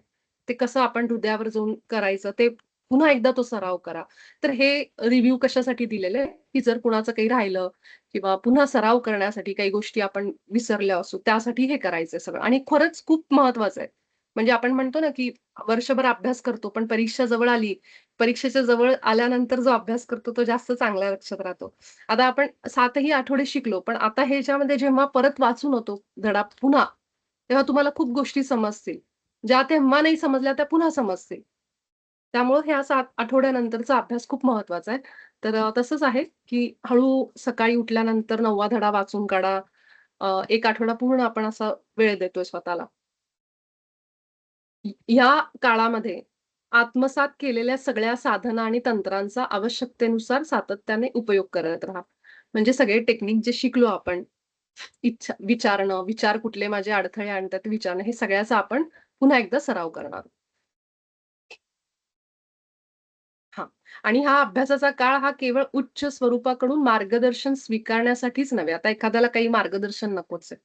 ते कसं आपण हृदयावर जाऊन करायचं ते पुन्हा एकदा तो सराव करा. तर हे रिव्ह्यू कशासाठी दिलेलं आहे, की जर कुणाचं काही राहिलं किंवा पुन्हा सराव करण्यासाठी काही गोष्टी आपण विसरल्या असू, त्यासाठी हे करायचंय सगळं आणि खरंच खूप महत्वाचं आहे. म्हणजे आपण म्हणतो ना, की वर्षभर अभ्यास करतो, पण परीक्षा जवळ आली, परीक्षेच्या जवळ आल्यानंतर जो अभ्यास करतो, तो जास्त चांगल्या लक्षात राहतो. आता आपण 7 ही आठवडे शिकलो, पण आता ह्याच्यामध्ये जेव्हा परत वाचून होतो धडा पुन्हा, तेव्हा तुम्हाला खूप गोष्टी समजतील. ज्या तेव्हा नाही समजल्या, त्या पुन्हा समजतील. त्यामुळं ह्या 7 आठवड्यानंतरचा अभ्यास खूप महत्वाचा आहे. तर तसंच आहे, की हळू सकाळी उठल्यानंतर 9वा धडा वाचून काढा. 1 आठवडा पूर्ण आपण असा वेळ देतोय स्वतःला. ह्या काळामध्ये आत्मसात केलेल्या सगळ्या साधना आणि तंत्रांचा आवश्यकतेनुसार सातत्याने उपयोग करत राहा. म्हणजे सगळे टेक्निक जे शिकलो आपण, विचारणं, विचार कुठले माझे अडथळे आणतात विचारणं, हे सगळ्याचा आपण पुन्हा एकदा सराव करणार. हां. आणि हा अभ्यासाचा काळ हा केवळ उच्च स्वरूपाकडून मार्गदर्शन स्वीकारण्यासाठीच नव्हे. आता एखाद्याला काही मार्गदर्शन नकोच आहे.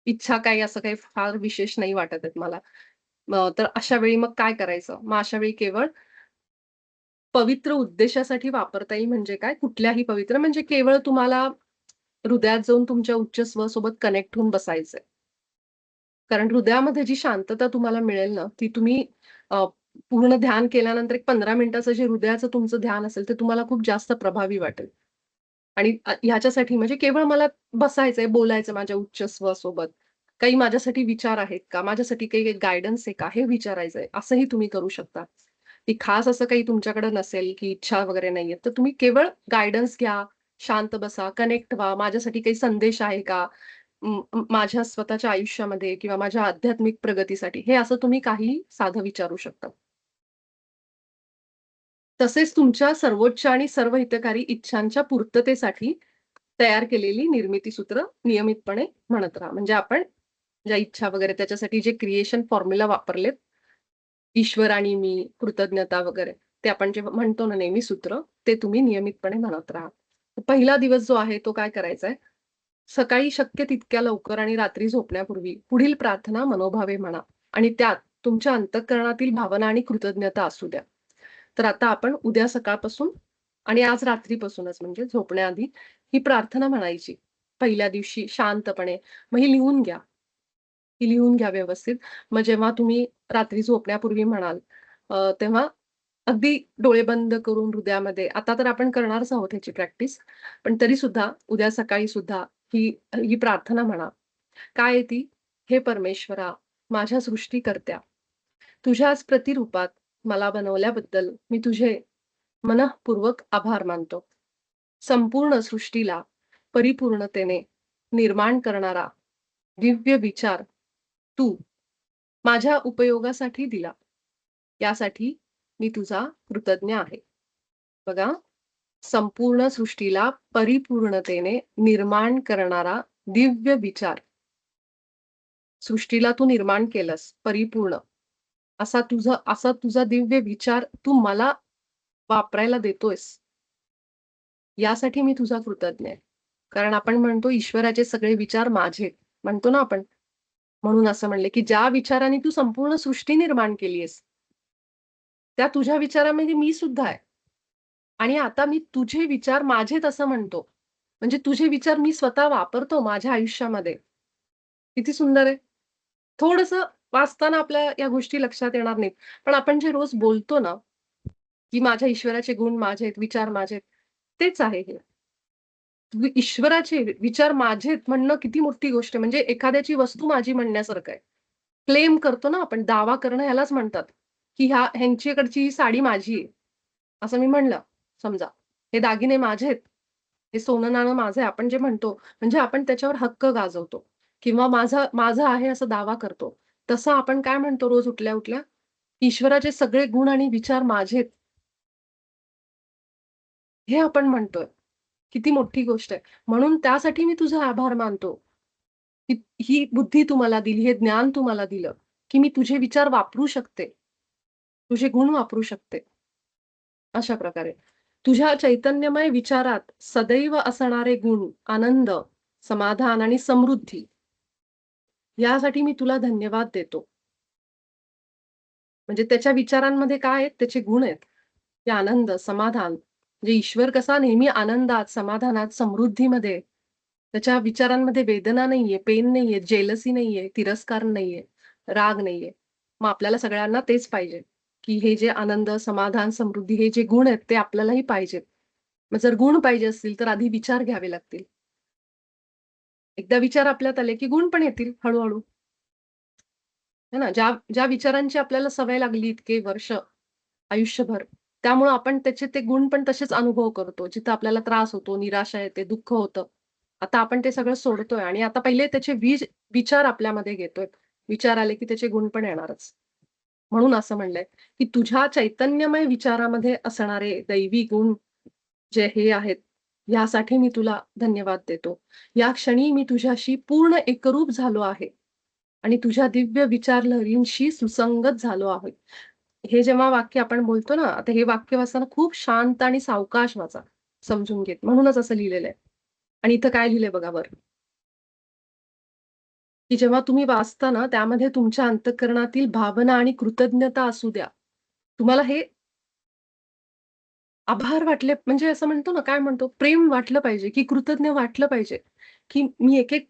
इच्छा काही असं काही फार विशेष नाही वाटत आहेत मला. तर अशा वेळी मग काय करायचं? मग अशा वेळी केवळ पवित्र उद्देशासाठी वापरता येईल म्हणजे काय? कुठल्याही पवित्र म्हणजे केवळ तुम्हाला हृदयात जाऊन तुमच्या उच्च स्वसोबत कनेक्ट होऊन बसायचंय. कारण हृदयामध्ये जी शांतता तुम्हाला मिळेल ना, ती तुम्ही अ, पूर्ण ध्यान केल्यानंतर एक 15 मिनिटाचं जे हृदयाचं तुमचं ध्यान असेल, ते तुम्हाला खूप जास्त प्रभावी वाटेल. आणि ह्याच्यासाठी म्हणजे केवळ मला बसायचंय, बोलायचं माझ्या उच्च स्वसोबत. काही माझ्यासाठी विचार आहेत का? माझ्यासाठी काही गाईडन्स आहे का? हे विचारायचंय. असंही तुम्ही करू शकता. की खास असं काही तुमच्याकडे नसेल, की इच्छा वगैरे नाहीये, तर तुम्ही केवळ गाईडन्स घ्या, शांत बसा, कनेक्ट व्हा. माझ्यासाठी काही संदेश आहे का? माझ्या स्वतःच्या आयुष्यामध्ये किंवा माझ्या आध्यात्मिक प्रगतीसाठी, हे असं तुम्ही काहीही साधं विचारू शकता. तसेच तुमच्या सर्वोच्च आणि सर्व हितकारी इच्छांच्या पूर्ततेसाठी तयार केलेली निर्मिती सूत्र नियमितपणे म्हणत राहा. म्हणजे आपण ज्या इच्छा वगैरे त्याच्यासाठी जे क्रिएशन फॉर्म्युला वापरलेत, ईश्वर आणि मी, कृतज्ञता वगैरे, ते आपण जे म्हणतो ना नेहमी सूत्र, ते तुम्ही नियमितपणे म्हणत राहा. पहिला दिवस जो आहे तो काय करायचा आहे, सकाळी शक्य तितक्या लवकर आणि रात्री झोपण्यापूर्वी पुढील प्रार्थना मनोभावे म्हणा आणि त्यात तुमच्या अंतःकरणातील भावना आणि कृतज्ञता असू द्या. तर आता आपण उद्या सकाळपासून आणि आज रात्रीपासूनच म्हणजे झोपण्याआधी ही प्रार्थना म्हणायची. पहिल्या दिवशी शांतपणे. मग ही लिहून घ्या. ही लिहून घ्या व्यवस्थित. मग जेव्हा तुम्ही रात्री झोपण्यापूर्वी म्हणाल, तेव्हा अगदी डोळे बंद करून हृदयामध्ये आता तर आपण करणारच आहोत ह्याची प्रॅक्टिस. पण तरी सुद्धा उद्या सकाळी सुद्धा ही ही प्रार्थना म्हणा. काय आहे ती? "हे परमेश्वरा, माझ्या सृष्टीकर्त्या, तुझ्याच प्रतिरूपात मला बनवल्याबद्दल मी तुझे मनःपूर्वक आभार मानतो. संपूर्ण सृष्टीला परिपूर्णतेने निर्माण करणारा दिव्य विचार तू माझ्या उपयोगासाठी दिला. यासाठी मी तुझा कृतज्ञ आहे." बघा, संपूर्ण सृष्टीला परिपूर्णतेने निर्माण करणारा दिव्य विचार. सृष्टीला तू निर्माण केलंस परिपूर्ण. असा तुझा दिव्य विचार तू मला वापरायला देतोयस. यासाठी मी तुझा कृतज्ञ आहे. कारण आपण म्हणतो ईश्वराचे सगळे विचार माझे. म्हणतो ना आपण. म्हणून असं म्हणले, की ज्या विचाराने तू संपूर्ण सृष्टी निर्माण केली आहेस, त्या तुझ्या विचारामध्ये मी सुद्धा आहे. आणि आता मी तुझे विचार माझेत असं म्हणतो. म्हणजे तुझे विचार मी स्वतः वापरतो माझ्या आयुष्यामध्ये. किती सुंदर आहे. थोडंसं वाचताना आपल्या या गोष्टी लक्षात येणार नाहीत. पण आपण जे रोज बोलतो ना, की माझ्या ईश्वराचे गुण माझे आहेत, विचार माझे आहेत. तेच आहे हे. ईश्वराचे विचार माझेत म्हणणं किती मोठी गोष्ट आहे. म्हणजे एखाद्याची वस्तू माझी म्हणण्यासारखं आहे. क्लेम करतो ना आपण, दावा करणं ह्यालाच म्हणतात, की ह्यांच्याकडची ही साडी माझी आहे. असं मी म्हणलं समजा. हे दागिने माझे आहेत. हे सोनं-नाणं माझं आहे. आपण जे म्हणतो म्हणजे आपण त्याच्यावर हक्क गाजवतो किंवा माझं माझं आहे असा दावा करतो. तसं आपण काय म्हणतो रोज उठल्या-उठल्या, ईश्वराचे सगळे गुण आणि विचार माझेत. हे आपण म्हणतोय. किती मोठी गोष्ट आहे. म्हणून त्यासाठी मी तुझा आभार मानतो. की ही बुद्धी तू मला दिली, हे ज्ञान तू मला दिलं, की मी तुझे विचार वापरू शकते. तुझे गुण वापरू शकते. अशा प्रकारे. तुझ्या चैतन्यमय विचारात सदैव असणारे गुण, आनंद, समाधान आणि समृद्धी यासाठी मी तुला धन्यवाद देतो. म्हणजे त्याच्या विचारांमध्ये काय आहेत? त्याचे गुण आहेत. ते आनंद, समाधान. म्हणजे ईश्वर कसा नेहमी आनंदात, समाधानात, समृद्धीमध्ये. त्याच्या विचारांमध्ये वेदना नाहीये, पेन नाहीये, जेलसी नाहीये, तिरस्कार नाहीये, राग नाहीये. मग आपल्याला सगळ्यांना तेच पाहिजे, की हे जे आनंद, समाधान, समृद्धी हे जे गुण आहेत ते आपल्यालाही पाहिजेत. मग जर गुण पाहिजे असतील तर आधी विचार घ्यावे लागतील. एकदा विचार आपल्यात आले, की गुण पण येतील हळू है ना? ज्या ज्या विचारांची आपल्याला सवय लागली इतके वर्ष, आयुष्यभर, त्यामुळं आपण त्याचे ते गुण पण तसेच अनुभव करतो. जिथं आपल्याला त्रास होतो, निराशा येते, दुःख होतं. आता आपण ते सगळं सोडतोय आणि आता पहिले त्याचे विचार आपल्यामध्ये घेतोय. विचार आले की त्याचे गुण पण येणारच. म्हणून असं म्हणलंय, की तुझ्या चैतन्यमय विचारामध्ये असणारे दैवी गुण जे हे आहेत, यासाठी मी तुला धन्यवाद देतो. या क्षणी मी तुझ्याशी पूर्ण एकरूप झालो आहे. आणि तुझ्या दिव्य विचार लहरींशी सुसंगत झालो आहोत. हे जेव्हा वाक्य आपण बोलतो ना, आता हे वाक्य वाचताना खूप शांत आणि सावकाश वाचा. समजून घेत. म्हणूनच असं लिहिलेलं आहे. आणि इथं काय लिहिलंय बघा वर, की जेव्हा तुम्ही वाचता ना, त्यामध्ये तुमच्या अंतःकरणातील भावना आणि कृतज्ञता असू द्या. तुम्हाला हे आभार वाटले म्हणजे असं म्हणतो ना, काय म्हणतो, प्रेम वाटलं पाहिजे, की कृतज्ञ वाटलं पाहिजे, की मी एक-एक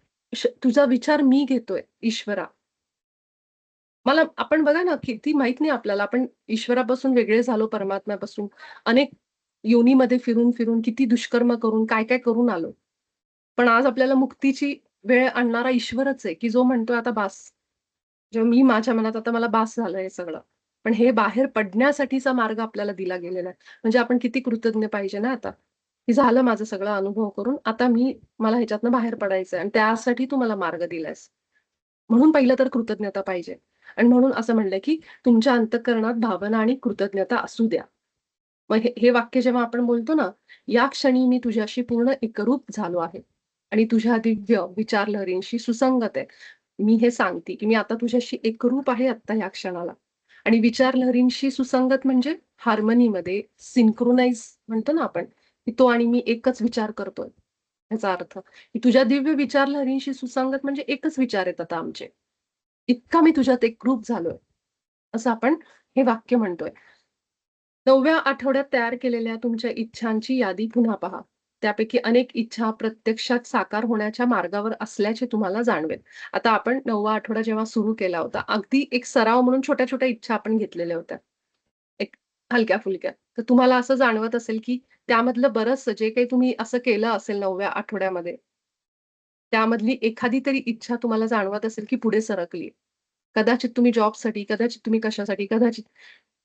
तुझा विचार मी घेतोय ईश्वरा. मला आपण बघा ना, किती माहीत नाही आपल्याला आपण ईश्वरापासून वेगळे झालो, परमात्म्यापासून. अनेक योनीमध्ये फिरून-फिरून किती दुष्कर्म करून, काय-काय करून आलो. पण आज आपल्याला मुक्तीची वेळ आणणारा ईश्वरच आहे, की जो म्हणतोय आता बास. जेव्हा मी माझ्या मनात आता मला बास झालं हे सगळं. पण हे बाहेर पडण्यासाठीचा मार्ग आपल्याला दिला गेलेला आहे. म्हणजे आपण किती कृतज्ञ पाहिजे ना आता, की झालं माझं सगळं अनुभव करून, आता मला ह्याच्यातनं बाहेर पडायचंय आणि त्यासाठी तू मला मार्ग दिलायस. म्हणून पहिलं तर कृतज्ञता पाहिजे आणि म्हणून असं म्हणलंय, की तुमच्या अंतःकरणात भावना आणि कृतज्ञता असू द्या. मग हे हे वाक्य जेव्हा आपण बोलतो ना, "या क्षणी मी तुझ्याशी पूर्ण एकरूप झालो आहे आणि तुझ्या दिव्य विचार लहरींशी सुसंगत आहे." मी हे सांगते, की मी आता तुझ्याशी एकरूप आहे आत्ता या क्षणाला आणि विचार लहरींशी सुसंगत म्हणजे हार्मनीमध्ये सिंक्रोनाइज म्हणतो ना आपण, की तो आणि मी एकच विचार करतोय. याचा अर्थ, की तुझ्या दिव्य विचार लहरींशी सुसंगत म्हणजे एकच विचार आहेत आता आमचे. इतका मी तुझ्यात एकरूप झालोय. असं आपण हे वाक्य म्हणतोय. 9व्या आठवड्यात तयार केलेल्या तुमच्या इच्छांची यादी पुन्हा पहा. त्यापैकी अनेक इच्छा प्रत्यक्षात साकार होण्याच्या मार्गावर असल्याचे तुम्हाला जाणवेल. आता आपण 9वा आठवडा जेव्हा सुरू केला होता, अगदी एक सराव म्हणून छोट्या-छोट्या इच्छा आपण घेतलेल्या होत्या. एक हलक्या-फुलक्या. तर तुम्हाला असं जाणवत असेल, की त्यामधलं बरचसं जे काही तुम्ही असं केलं असेल 9व्या आठवड्यामध्ये, त्यामधली एखादी तरी इच्छा तुम्हाला जाणवत असेल, की पुढे सरकली. कदाचित तुम्ही जॉबसाठी, कदाचित तुम्ही कशासाठी, कदाचित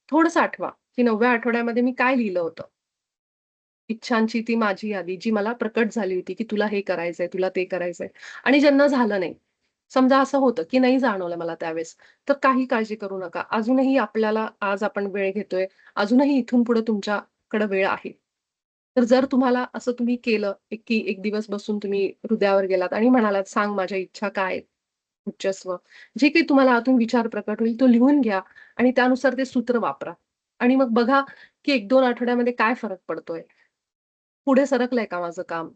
थोडंसं आठवा, की 9व्या आठवड्यामध्ये मी काय लिहिलं होतं? इच्छांची ती माझी यादी, जी मला प्रकट झाली होती, की तुला हे करायचंय, तुला ते करायचंय आणि ज्यांना झालं नाही. समजा असं होतं, की नाही जाणवलं मला त्यावेळेस, तर काही काळजी करू नका. अजूनही आपल्याला आज आपण वेळ घेतोय. अजूनही इथून पुढे तुमच्याकडे वेळ आहे. तर जर तुम्हाला असं तुम्ही केलं, की एक दिवस बसून तुम्ही हृदयावर गेलात आणि म्हणालात, "सांग माझ्या इच्छा काय आहेत?" उच्चस्व. जे काही तुम्हाला आतून विचार प्रकट होईल, तो लिहून घ्या आणि त्यानुसार ते सूत्र वापरा आणि मग बघा, की 1-2 आठवड्यामध्ये काय फरक पडतोय. पुढे सरकलंय का माझं काम?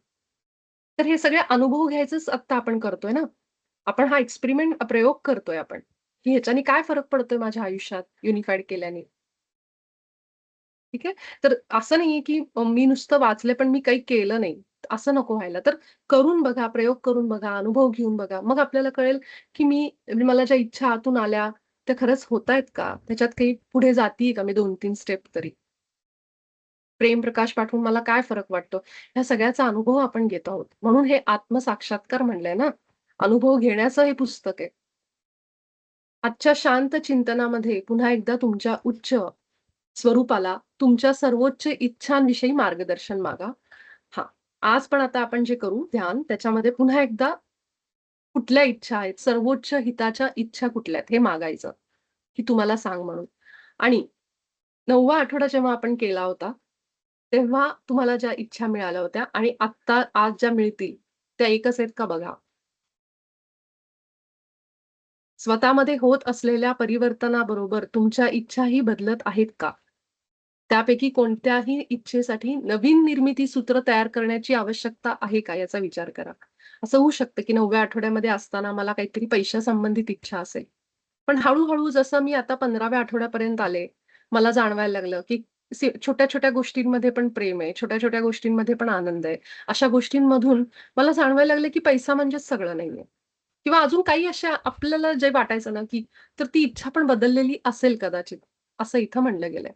तर हे सगळे अनुभव घ्यायचंच आत्ता आपण करतोय ना. आपण हा एक्सपेरिमेंट प्रयोग करतोय आपण, की ह्याच्याने काय फरक पडतोय माझ्या आयुष्यात युनिफाईड केल्याने. ठीक आहे. तर असं नाहीये, की मी नुसतं वाचलंय पण मी काही केलं नाही. असं नको व्हायला. तर करून बघा, प्रयोग करून बघा, अनुभव घेऊन बघा. मग आपल्याला कळेल, की म्हणजे मला ज्या इच्छा आतून आल्या, त्या खरंच होतायत का? त्याच्यात काही पुढे जातीये का मी 2-3 स्टेप तरी? प्रेमप्रकाश पाठवून मला काय फरक वाटतो? ह्या सगळ्याचा अनुभव आपण घेत आहोत. म्हणून हे आत्मसाक्षात्कार म्हणलंय ना. अनुभव घेण्याचं हे पुस्तक आहे. आजच्या शांत चिंतनामध्ये पुन्हा एकदा तुमच्या उच्च स्वरूपाला तुमच्या सर्वोच्च इच्छांविषयी मार्गदर्शन मागा. हां, आज पण आता आपण जे करू ध्यान त्याच्यामध्ये पुन्हा एकदा कुठल्या इच्छा आहेत, सर्वोच्च हिताच्या इच्छा कुठल्या आहेत हे मागायचं, की तू मला सांग म्हणून. आणि 9वा आठवडा जेव्हा आपण केला होता, तेव्हा तुम्हाला ज्या इच्छा मिळाल्या होत्या आणि आत्ता आज ज्या मिळतील, त्या एकच आहेत का बघा. स्वतःमध्ये होत असलेल्या परिवर्तनाबरोबर तुमच्या इच्छाही बदलत आहेत का? त्यापैकी कोणत्याही इच्छेसाठी नवीन निर्मिती सूत्र तयार करण्याची आवश्यकता आहे का? याचा विचार करा. असं होऊ शकतं, की 9व्या आठवड्यामध्ये असताना मला काहीतरी पैशासंबंधित इच्छा असेल. पण हळू जसं मी आता 15व्या आठवड्यापर्यंत आले, मला जाणवायला लागलं, की छोट्या-छोट्या गोष्टींमध्ये पण प्रेम आहे, छोट्या-छोट्या गोष्टींमध्ये पण आनंद आहे. अशा गोष्टींमधून मला जाणवायला लागलं, की पैसा म्हणजेच सगळं नाहीये. किंवा अजून काही अशा आपल्याला जे वाटायचं ना, की तर ती इच्छा पण बदललेली असेल कदाचित, असं इथं म्हणलं गेलंय.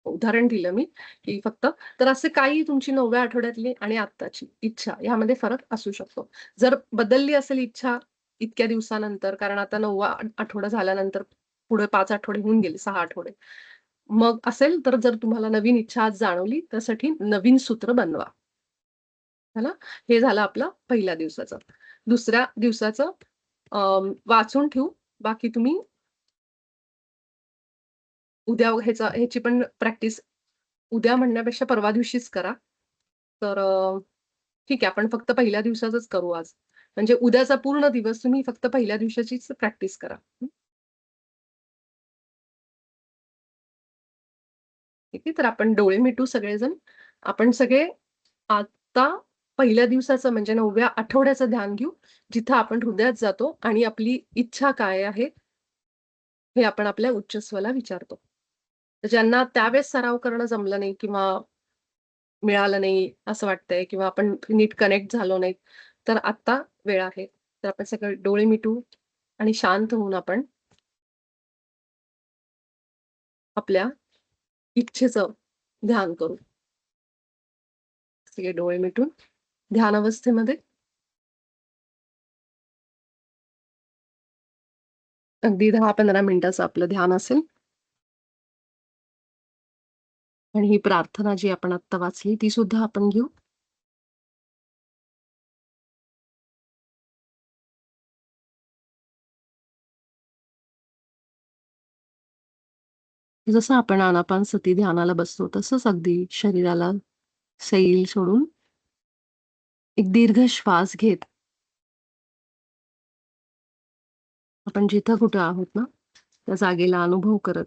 उदाहरण दिलं मी, की फक्त तर असे काही तुमची 9व्या आठवड्यातली आणि आत्ताची इच्छा यामध्ये फरक असू शकतो. जर बदलली असेल इच्छा इतक्या दिवसानंतर, कारण आता 9वा आठवडा झाल्यानंतर पुढे 5 आठवडे होऊन गेले, 6 आठवडे. मग असेल तर जर तुम्हाला नवीन इच्छा आज जाणवली, त्यासाठी नवीन सूत्र बनवा. है ना? हे झालं आपलं पहिल्या दिवसाचं. दुसऱ्या दिवसाचं वाचून ठेवू. बाकी तुम्ही उद्या ह्याची पण प्रॅक्टिस उद्या म्हणण्यापेक्षा परवा दिवशीच करा. तर ठीक आहे आपण फक्त पहिल्या दिवसाचंच करू आज. म्हणजे उद्याचा पूर्ण दिवस तुम्ही फक्त पहिल्या दिवसाचीच प्रॅक्टिस करा. ठीक आहे. तर आपण डोळे मिटू सगळेजण. आपण सगळे आता पहिल्या दिवसाचं म्हणजे 9व्या आठवड्याचं ध्यान घेऊ. जिथं आपण हृदयात जातो आणि आपली इच्छा काय आहे, हे आपण आपल्या उच्चस्वला विचारतो. तर ज्यांना त्यावेळेस सराव करणं जमलं नाही किंवा मिळालं नाही असं वाटतंय किंवा आपण नीट कनेक्ट झालो नाही, तर आता वेळ आहे. तर आपण सगळे डोळे मिटू आणि शांत होऊन आपण आपल्या इच्छेचं ध्यान करू. सगळे डोळे मिटून ध्यान अवस्थेमध्ये अगदी 10-15 मिनिटाचं आपलं ध्यान असेल. आणि ही प्रार्थना जी आपण आत्ता वाचली ती सुद्धा आपण घेऊ. जसं आपण आनापानसती ध्यानाला बसतो तसंच अगदी शरीराला सैल सोडून एक दीर्घ श्वास घेत आपण जिथं कुठं आहोत ना त्या जागेला अनुभव करत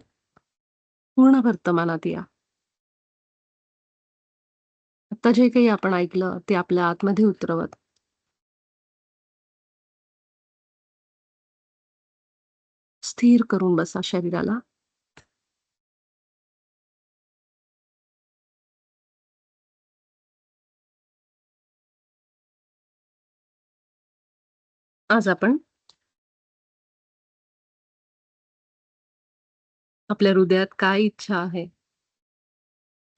पूर्ण वर्तमानात या. आता जे काही आपण ऐकलं ते आपल्या आतमध्ये उतरवत स्थिर करून बसा शरीराला. आज आपण आपल्या हृदयात काय इच्छा आहे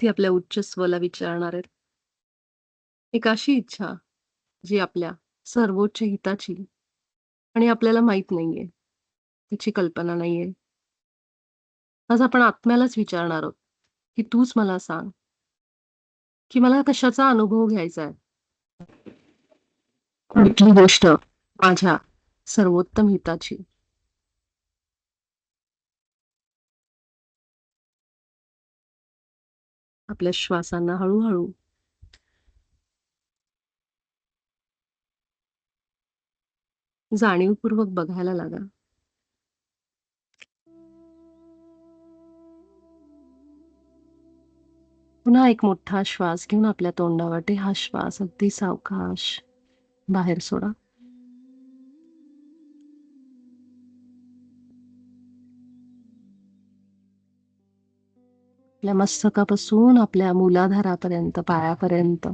ती आपल्या उच्च स्वला विचारणार आहेत. एक अशी इच्छा जी आपल्या सर्वोच्च हिताची आणि आपल्याला माहित नाहीये, त्याची कल्पना नाहीये. आज आपण आत्म्यालाच विचारणार आहोत की तूच मला सांग की मला कशाचा अनुभव घ्यायचा आहे. कुठली गोष्ट माझ्या सर्वोत्तम हिताची. आपल्या श्वासांना हळूहळू जाणीवपूर्वक बघायला लागा. पुन्हा एक मोठा श्वास घेऊन आपल्या तोंडावाटे हा श्वास अगदी सावकाश बाहेर सोडा. आपल्या मस्तकापासून आपल्या मूलाधारापर्यंत पायापर्यंत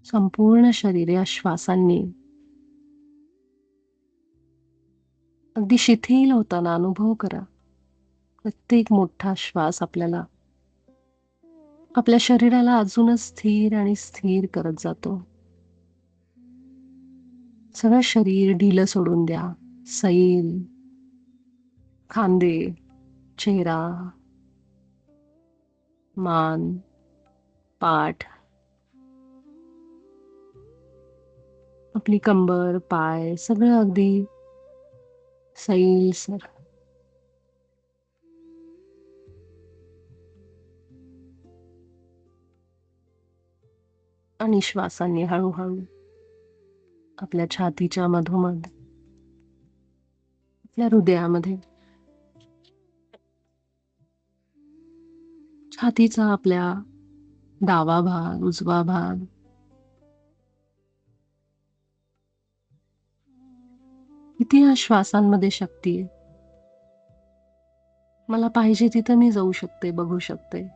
संपूर्ण शरीर या श्वासांनी अगदी शिथिल होताना अनुभव करा. प्रत्येक मोठा श्वास आपल्याला आपल्या शरीराला अजूनच स्थिर आणि स्थिर करत जातो. सगळं शरीर ढिलं सोडून द्या. सैल, खांदे, चेहरा, मान, पाठ, आपली कंबर, पाय सगळं अगदी सैलसर. आणि श्वासांनी हळूहळू आपल्या छातीच्या मधोमध आपल्या हृदयामध्ये छातीचा आपल्या डावा भाग, उजवा भाग किती या श्वासांमध्ये शक्ती आहे. मला पाहिजे तिथं मी जाऊ शकते, बघू शकते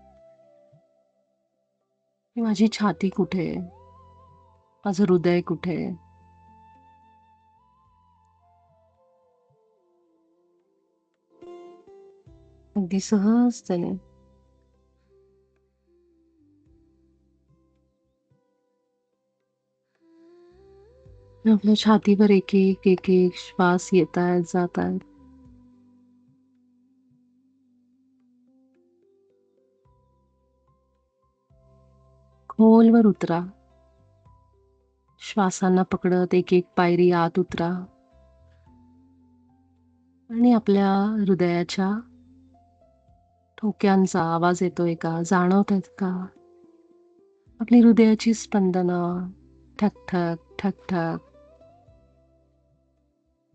की माझी छाती कुठे आहे, माझं हृदय कुठे आहे. अगदी सहजतेने आपल्या छातीवर एक एक एक एक श्वास येत आहेत, जात आहेत. खोलवर उतरा. श्वासांना पकडत एक एक पायरी आत उतरा आणि आपल्या हृदयाच्या ठोक्यांचा आवाज येतोय का, जाणवतायत का? आपली हृदयाची स्पंदनं ठक-ठक, ठक-ठक.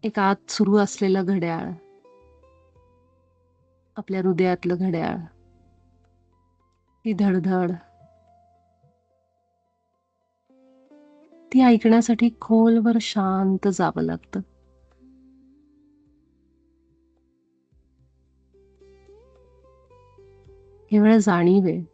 एक आत सुरू असलेलं घड्याळ, आपल्या हृदयातलं घड्याळ, ती धडधड, ती ऐकण्यासाठी खोलवर शांत जावं लागतं. केवळ जाणीव आहे.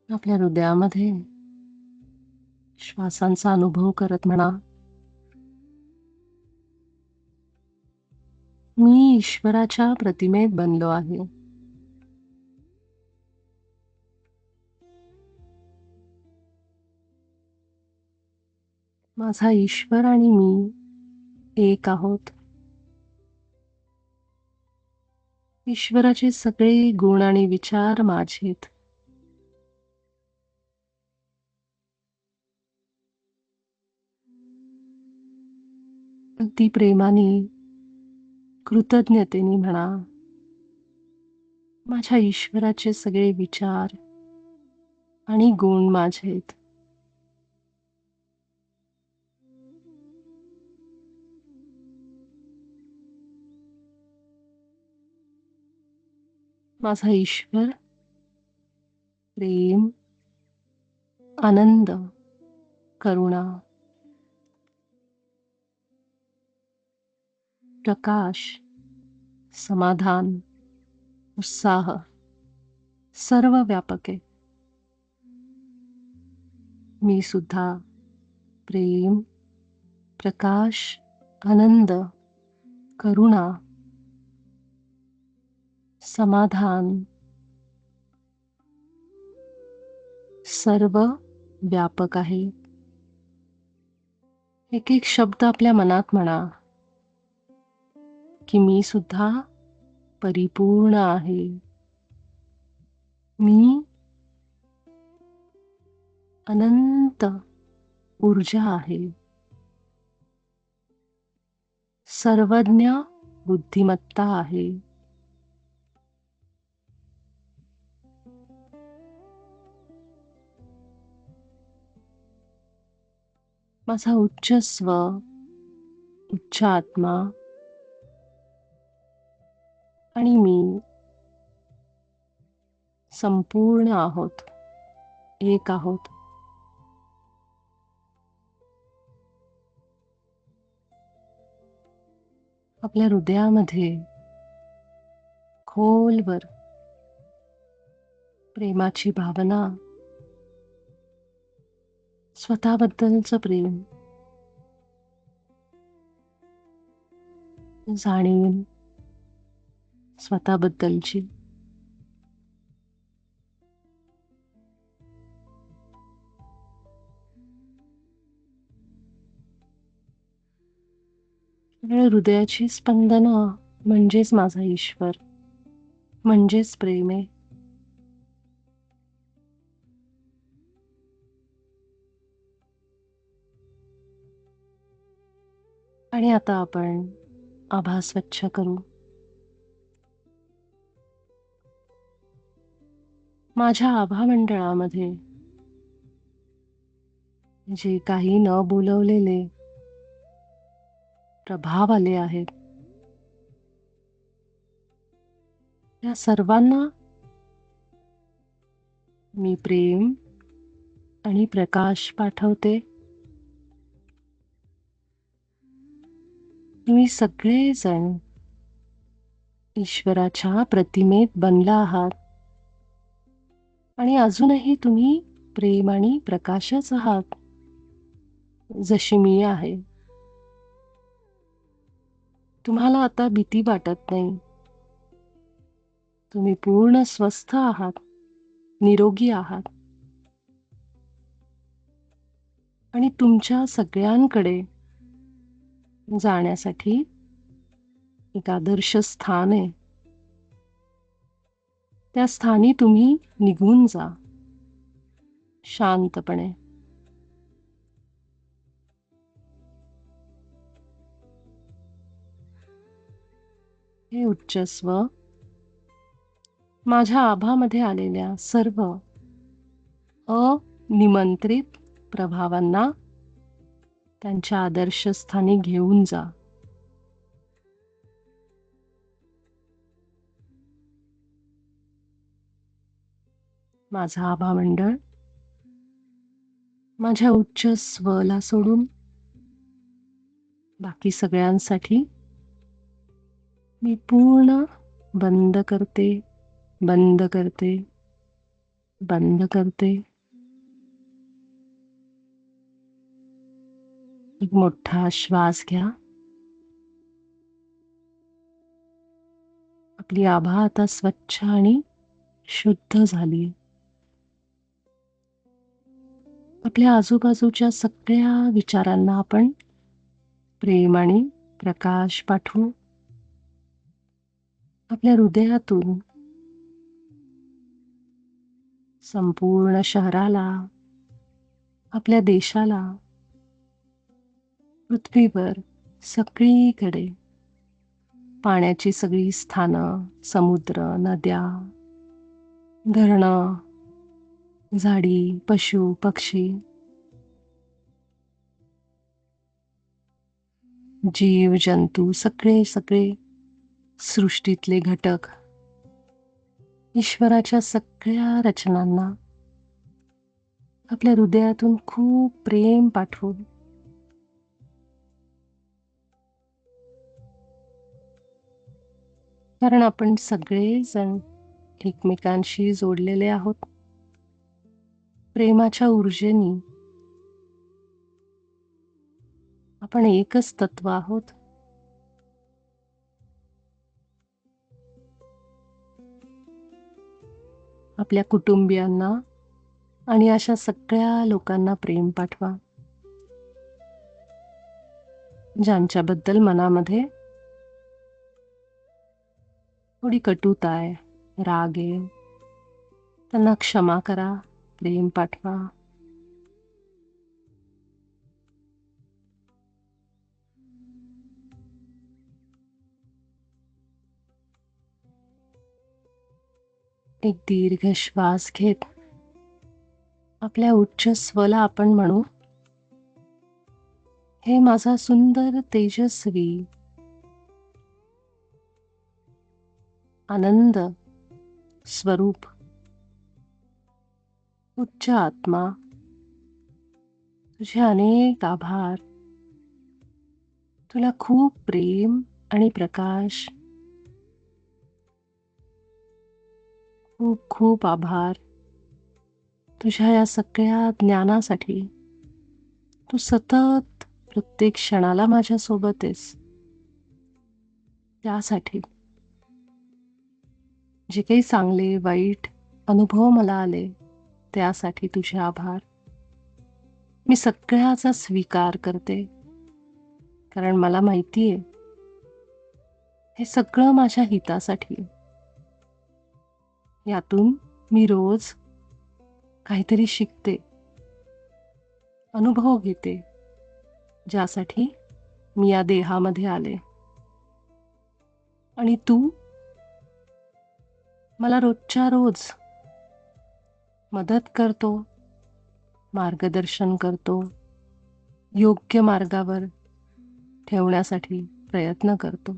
आपल्या हृदयामध्ये श्वासांचा अनुभव करत म्हणा, मी ईश्वराच्या प्रतिमेत बनलो आहे. माझा ईश्वर आणि मी एक आहोत. ईश्वराचे सगळे गुण आणि विचार माझेत. अगदी प्रेमाने, कृतज्ञतेने म्हणा, माझ्या ईश्वराचे सगळे विचार आणि गुण माझेत. माझा ईश्वर प्रेम, आनंद, करुणा, प्रकाश, समाधान, उत्साह सर्व व्यापक आहे. मी सुद्धा प्रेम, प्रकाश, आनंद, करुणा, समाधान सर्व व्यापक आहे. एक एक शब्द आपल्या मनात म्हणा की मी सुद्धा परिपूर्ण आहे. मी अनंत ऊर्जा आहे. सर्वज्ञ बुद्धिमत्ता आहे. माझा उच्च स्व, उच्च आत्मा आणि मी संपूर्ण आहोत, एक आहोत. आपल्या हृदयामध्ये खोलवर प्रेमाची भावना, स्वतःबद्दलचं प्रेम, जाणीव स्वतःबद्दलची हृदयाची स्पंदनं म्हणजेच माझा ईश्वर, म्हणजेच प्रेम आहे. आणि आता आपण आभा स्वच्छ करू. माझ्या आभा मंडळामध्ये जे काही न बोलवलेले प्रभाव आले आहेत, या सर्वांना मी प्रेम आणि प्रकाश पाठवते. तुम्ही सगळेजण ईश्वराच्या प्रतिमेत बनला आहात आणि अजूनही तुम्ही प्रेम आणि प्रकाशच आहात, जशी मी आहे. तुम्हाला आता भीती वाटत नाही. तुम्ही पूर्ण स्वस्थ आहात, निरोगी आहात आणि तुमच्या सगळ्यांकडे जाण्यासाठी एक आदर्श स्थान आहे. त्या स्थानी तुम्ही निघून जा शांतपणे. हे उच्च स्व माझ्या आभामध्ये आलेल्या सर्व अनिमंत्रित प्रभावांना त्यांच्या आदर्शस्थानी घेऊन जा. माझा आभा मंडळ माझ्या उच्च स्वला सोडून बाकी सगळ्यांसाठी मी पूर्ण बंद करते, बंद करते, बंद करते. एक मोठा श्वास घ्या. आपली आभा आता स्वच्छ आणि शुद्ध झाली. आपल्या आजूबाजूच्या सगळ्या विचारांना आपण प्रेम आणि प्रकाश पाठवू. आपल्या हृदयातून संपूर्ण शहराला, आपल्या देशाला, पृथ्वीवर सगळीकडे पाण्याची सगळी स्थानं, समुद्र, नद्या, धरणं, झाडी, पशु, पक्षी, जीव जंतू, सगळे सृष्टीतले घटक, ईश्वराच्या सगळ्या रचनांना आपल्या हृदयातून खूप प्रेम पाठवून कारण आपण सगळेजण एकमेकांशी जोडलेले आहोत. प्रेमाच्या ऊर्जेने आपण एकच तत्व आहोत. आपल्या कुटुंबियांना आणि अशा सगळ्या लोकांना प्रेम पाठवा ज्यांच्याबद्दल मनामध्ये थोडी कटुता आहे, राग आहे. त्यांना क्षमा करा, प्रेम पाठवा. एक दीर्घ श्वास घेत आपल्या उच्च स्वला आपण म्हणू, हे माझा सुंदर तेजस्वी आनंद स्वरूप उच्च आत्मा, तुझे अनेक आभार. तुला खूप प्रेम आणि प्रकाश. खूप खूप आभार तुझ्या या सगळ्या ज्ञानासाठी. तू सतत प्रत्येक क्षणाला माझ्या सोबत आहेस. त्यासाठी जे काही चांगले वाईट अनुभव मला आले त्यासाठी तुझे आभार. मी सगळ्याचा स्वीकार करते कारण मला माहिती आहे हे सगळं माझ्या हितासाठी आहे. यातून मी रोज काहीतरी शिकते, अनुभव घेते, ज्यासाठी मी या देहामध्ये आले. आणि तू मला रोजच्या रोज मदत करतो, मार्गदर्शन करतो, योग्य मार्गावर ठेवण्यासाठी प्रयत्न करतो.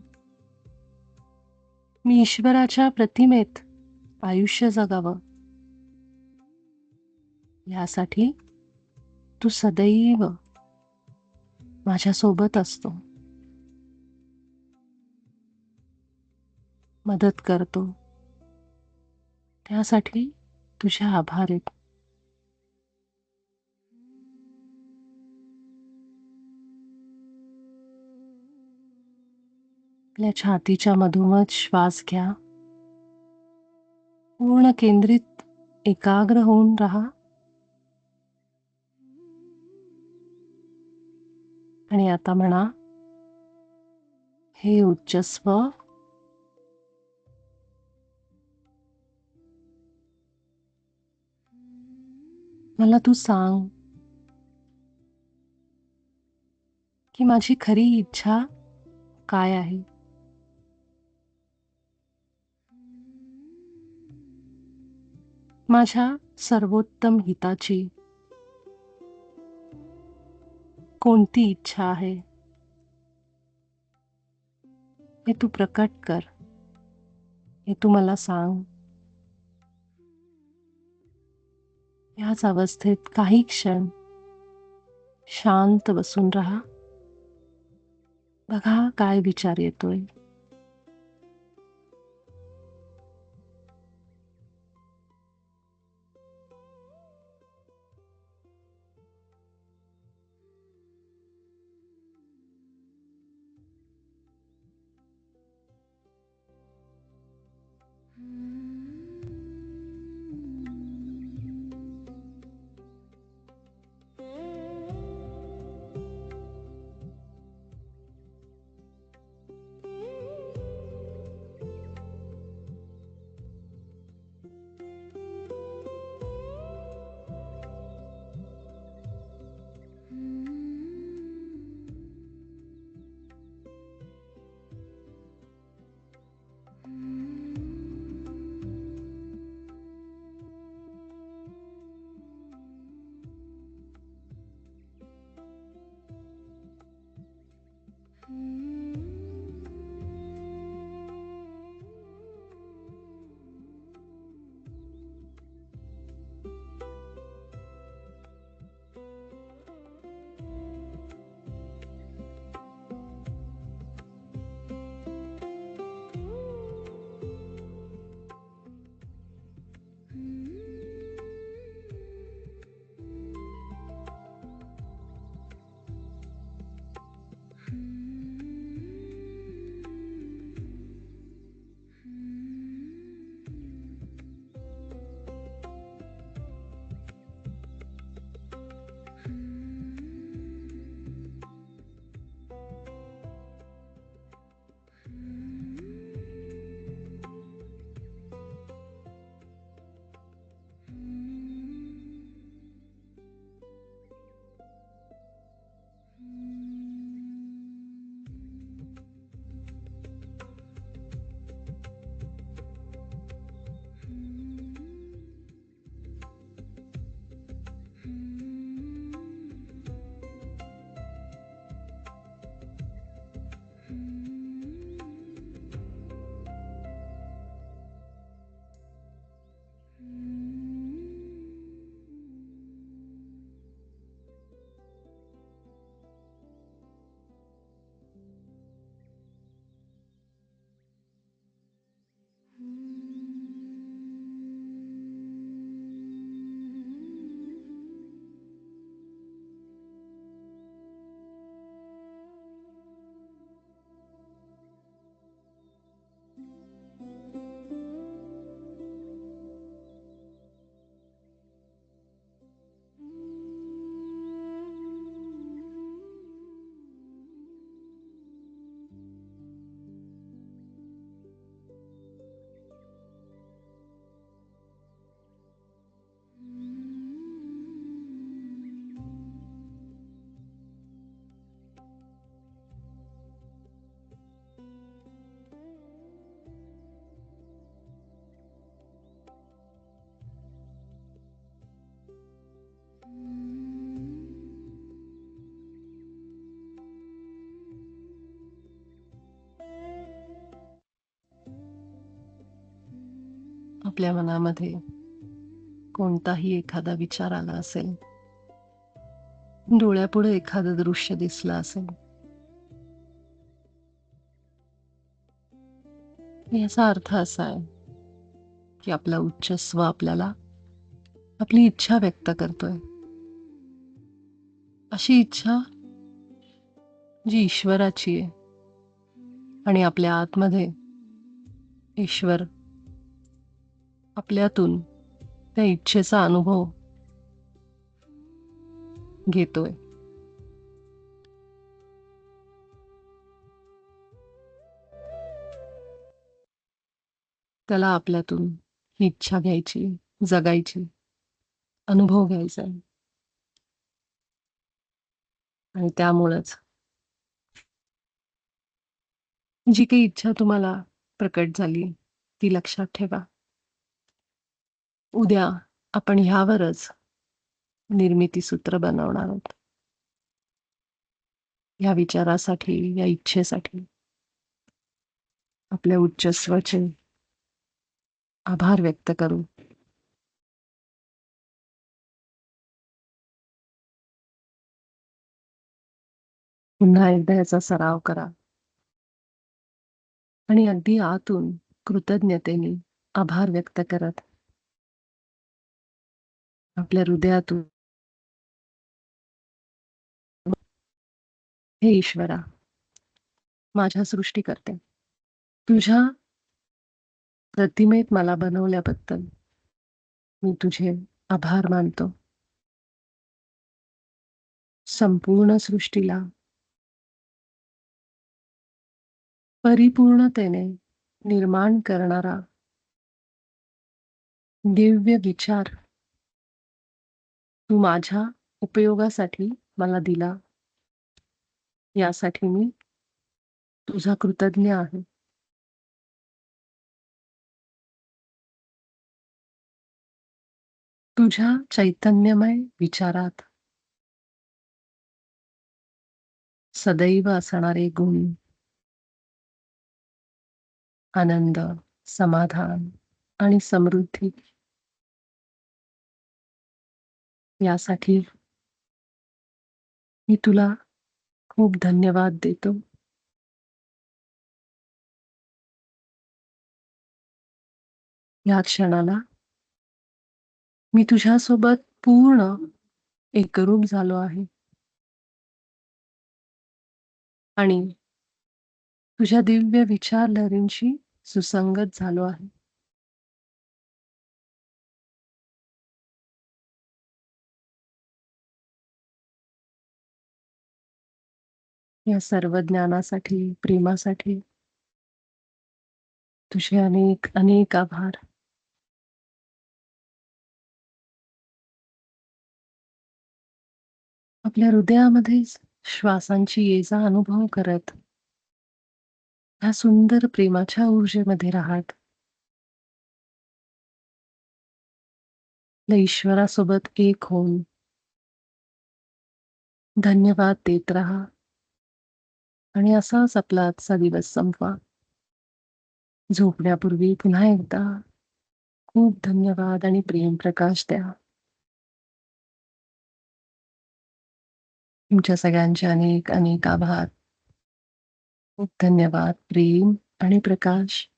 मी ईश्वराच्या प्रतिमेत आयुष्य जगावं यासाठी तू सदैव माझ्यासोबत असतो, मदत करतो. त्यासाठी तुझे आभार आहेत. आपल्या छातीच्या मधोमध श्वास घ्या. पूर्ण केंद्रित एकाग्र होऊन राहा आणि आता म्हणा, हे उच्च स्व, मला तू सांग की माझी खरी इच्छा काय आहे. माझ्या सर्वोत्तम हिताची कोणती इच्छा आहे हे तू प्रकट कर, हे तू मला सांग. ह्याच अवस्थेत काही क्षण शांत बसून राहा. बघा काय विचार येतोय. आपल्या मनामध्ये कोणताही एखादा विचार आला असेल, डोळ्यापुढे एखादं दृश्य दिसलं असेल, याचा अर्थ असा आहे की आपला उच्च स्व आपल्याला आपली इच्छा व्यक्त करतोय. अशी इच्छा जी ईश्वराची आहे आणि आपल्या आतमध्ये ईश्वर आपल्यातून त्या इच्छेचा अनुभव घेतोय. त्याला आपल्यातून ही इच्छा घ्यायची, जगायची, अनुभव घ्यायचा आहे. आणि त्यामुळेच जी काही इच्छा तुम्हाला प्रकट झाली ती लक्षात ठेवा. उद्या आपण ह्यावरच निर्मिती सूत्र बनवणार आहोत. या विचारासाठी, या इच्छेसाठी आपल्या उच्चस्वचे आभार व्यक्त करू. पुन्हा एकदा याचा सराव करा आणि अगदी आतून कृतज्ञतेने आभार व्यक्त करत आपल्या हृदयातून, हे ईश्वरा, माझ्या सृष्टीकर्ते, तुझ्या प्रतिमेत मला बनवल्याबद्दल मी तुझे आभार मानतो. संपूर्ण सृष्टीला परिपूर्णतेने निर्माण करणारा दिव्य विचार तू माझ्या उपयोगासाठी मला दिला, यासाठी मी तुझा कृतज्ञ आहे. तुझ्या चैतन्यमय विचारात सदैव असणारे गुण, आनंद, समाधान आणि समृद्धी, यासाठी मी तुला खूप धन्यवाद देतो. या क्षणाला मी तुझ्यासोबत पूर्ण एकरूप झालो आहे आणि तुझ्या दिव्य विचार लहरींशी सुसंगत झालो आहे. या सर्व ज्ञानासाठी, प्रेमासाठी तुझे अनेक अनेक आभार. आपल्या हृदयामध्ये श्वासांची ये-जा अनुभव करत ह्या सुंदर प्रेमाच्या ऊर्जेमध्ये राहत आपल्या ईश्वरासोबत एक होऊन धन्यवाद देत राहा आणि असाच आपला आजचा दिवस संपवा. झोपण्यापूर्वी पुन्हा एकदा खूप धन्यवाद आणि प्रेम प्रकाश द्या. तुमच्या सगळ्यांचे अनेक अनेक आभार. खूप धन्यवाद, प्रेम आणि प्रकाश.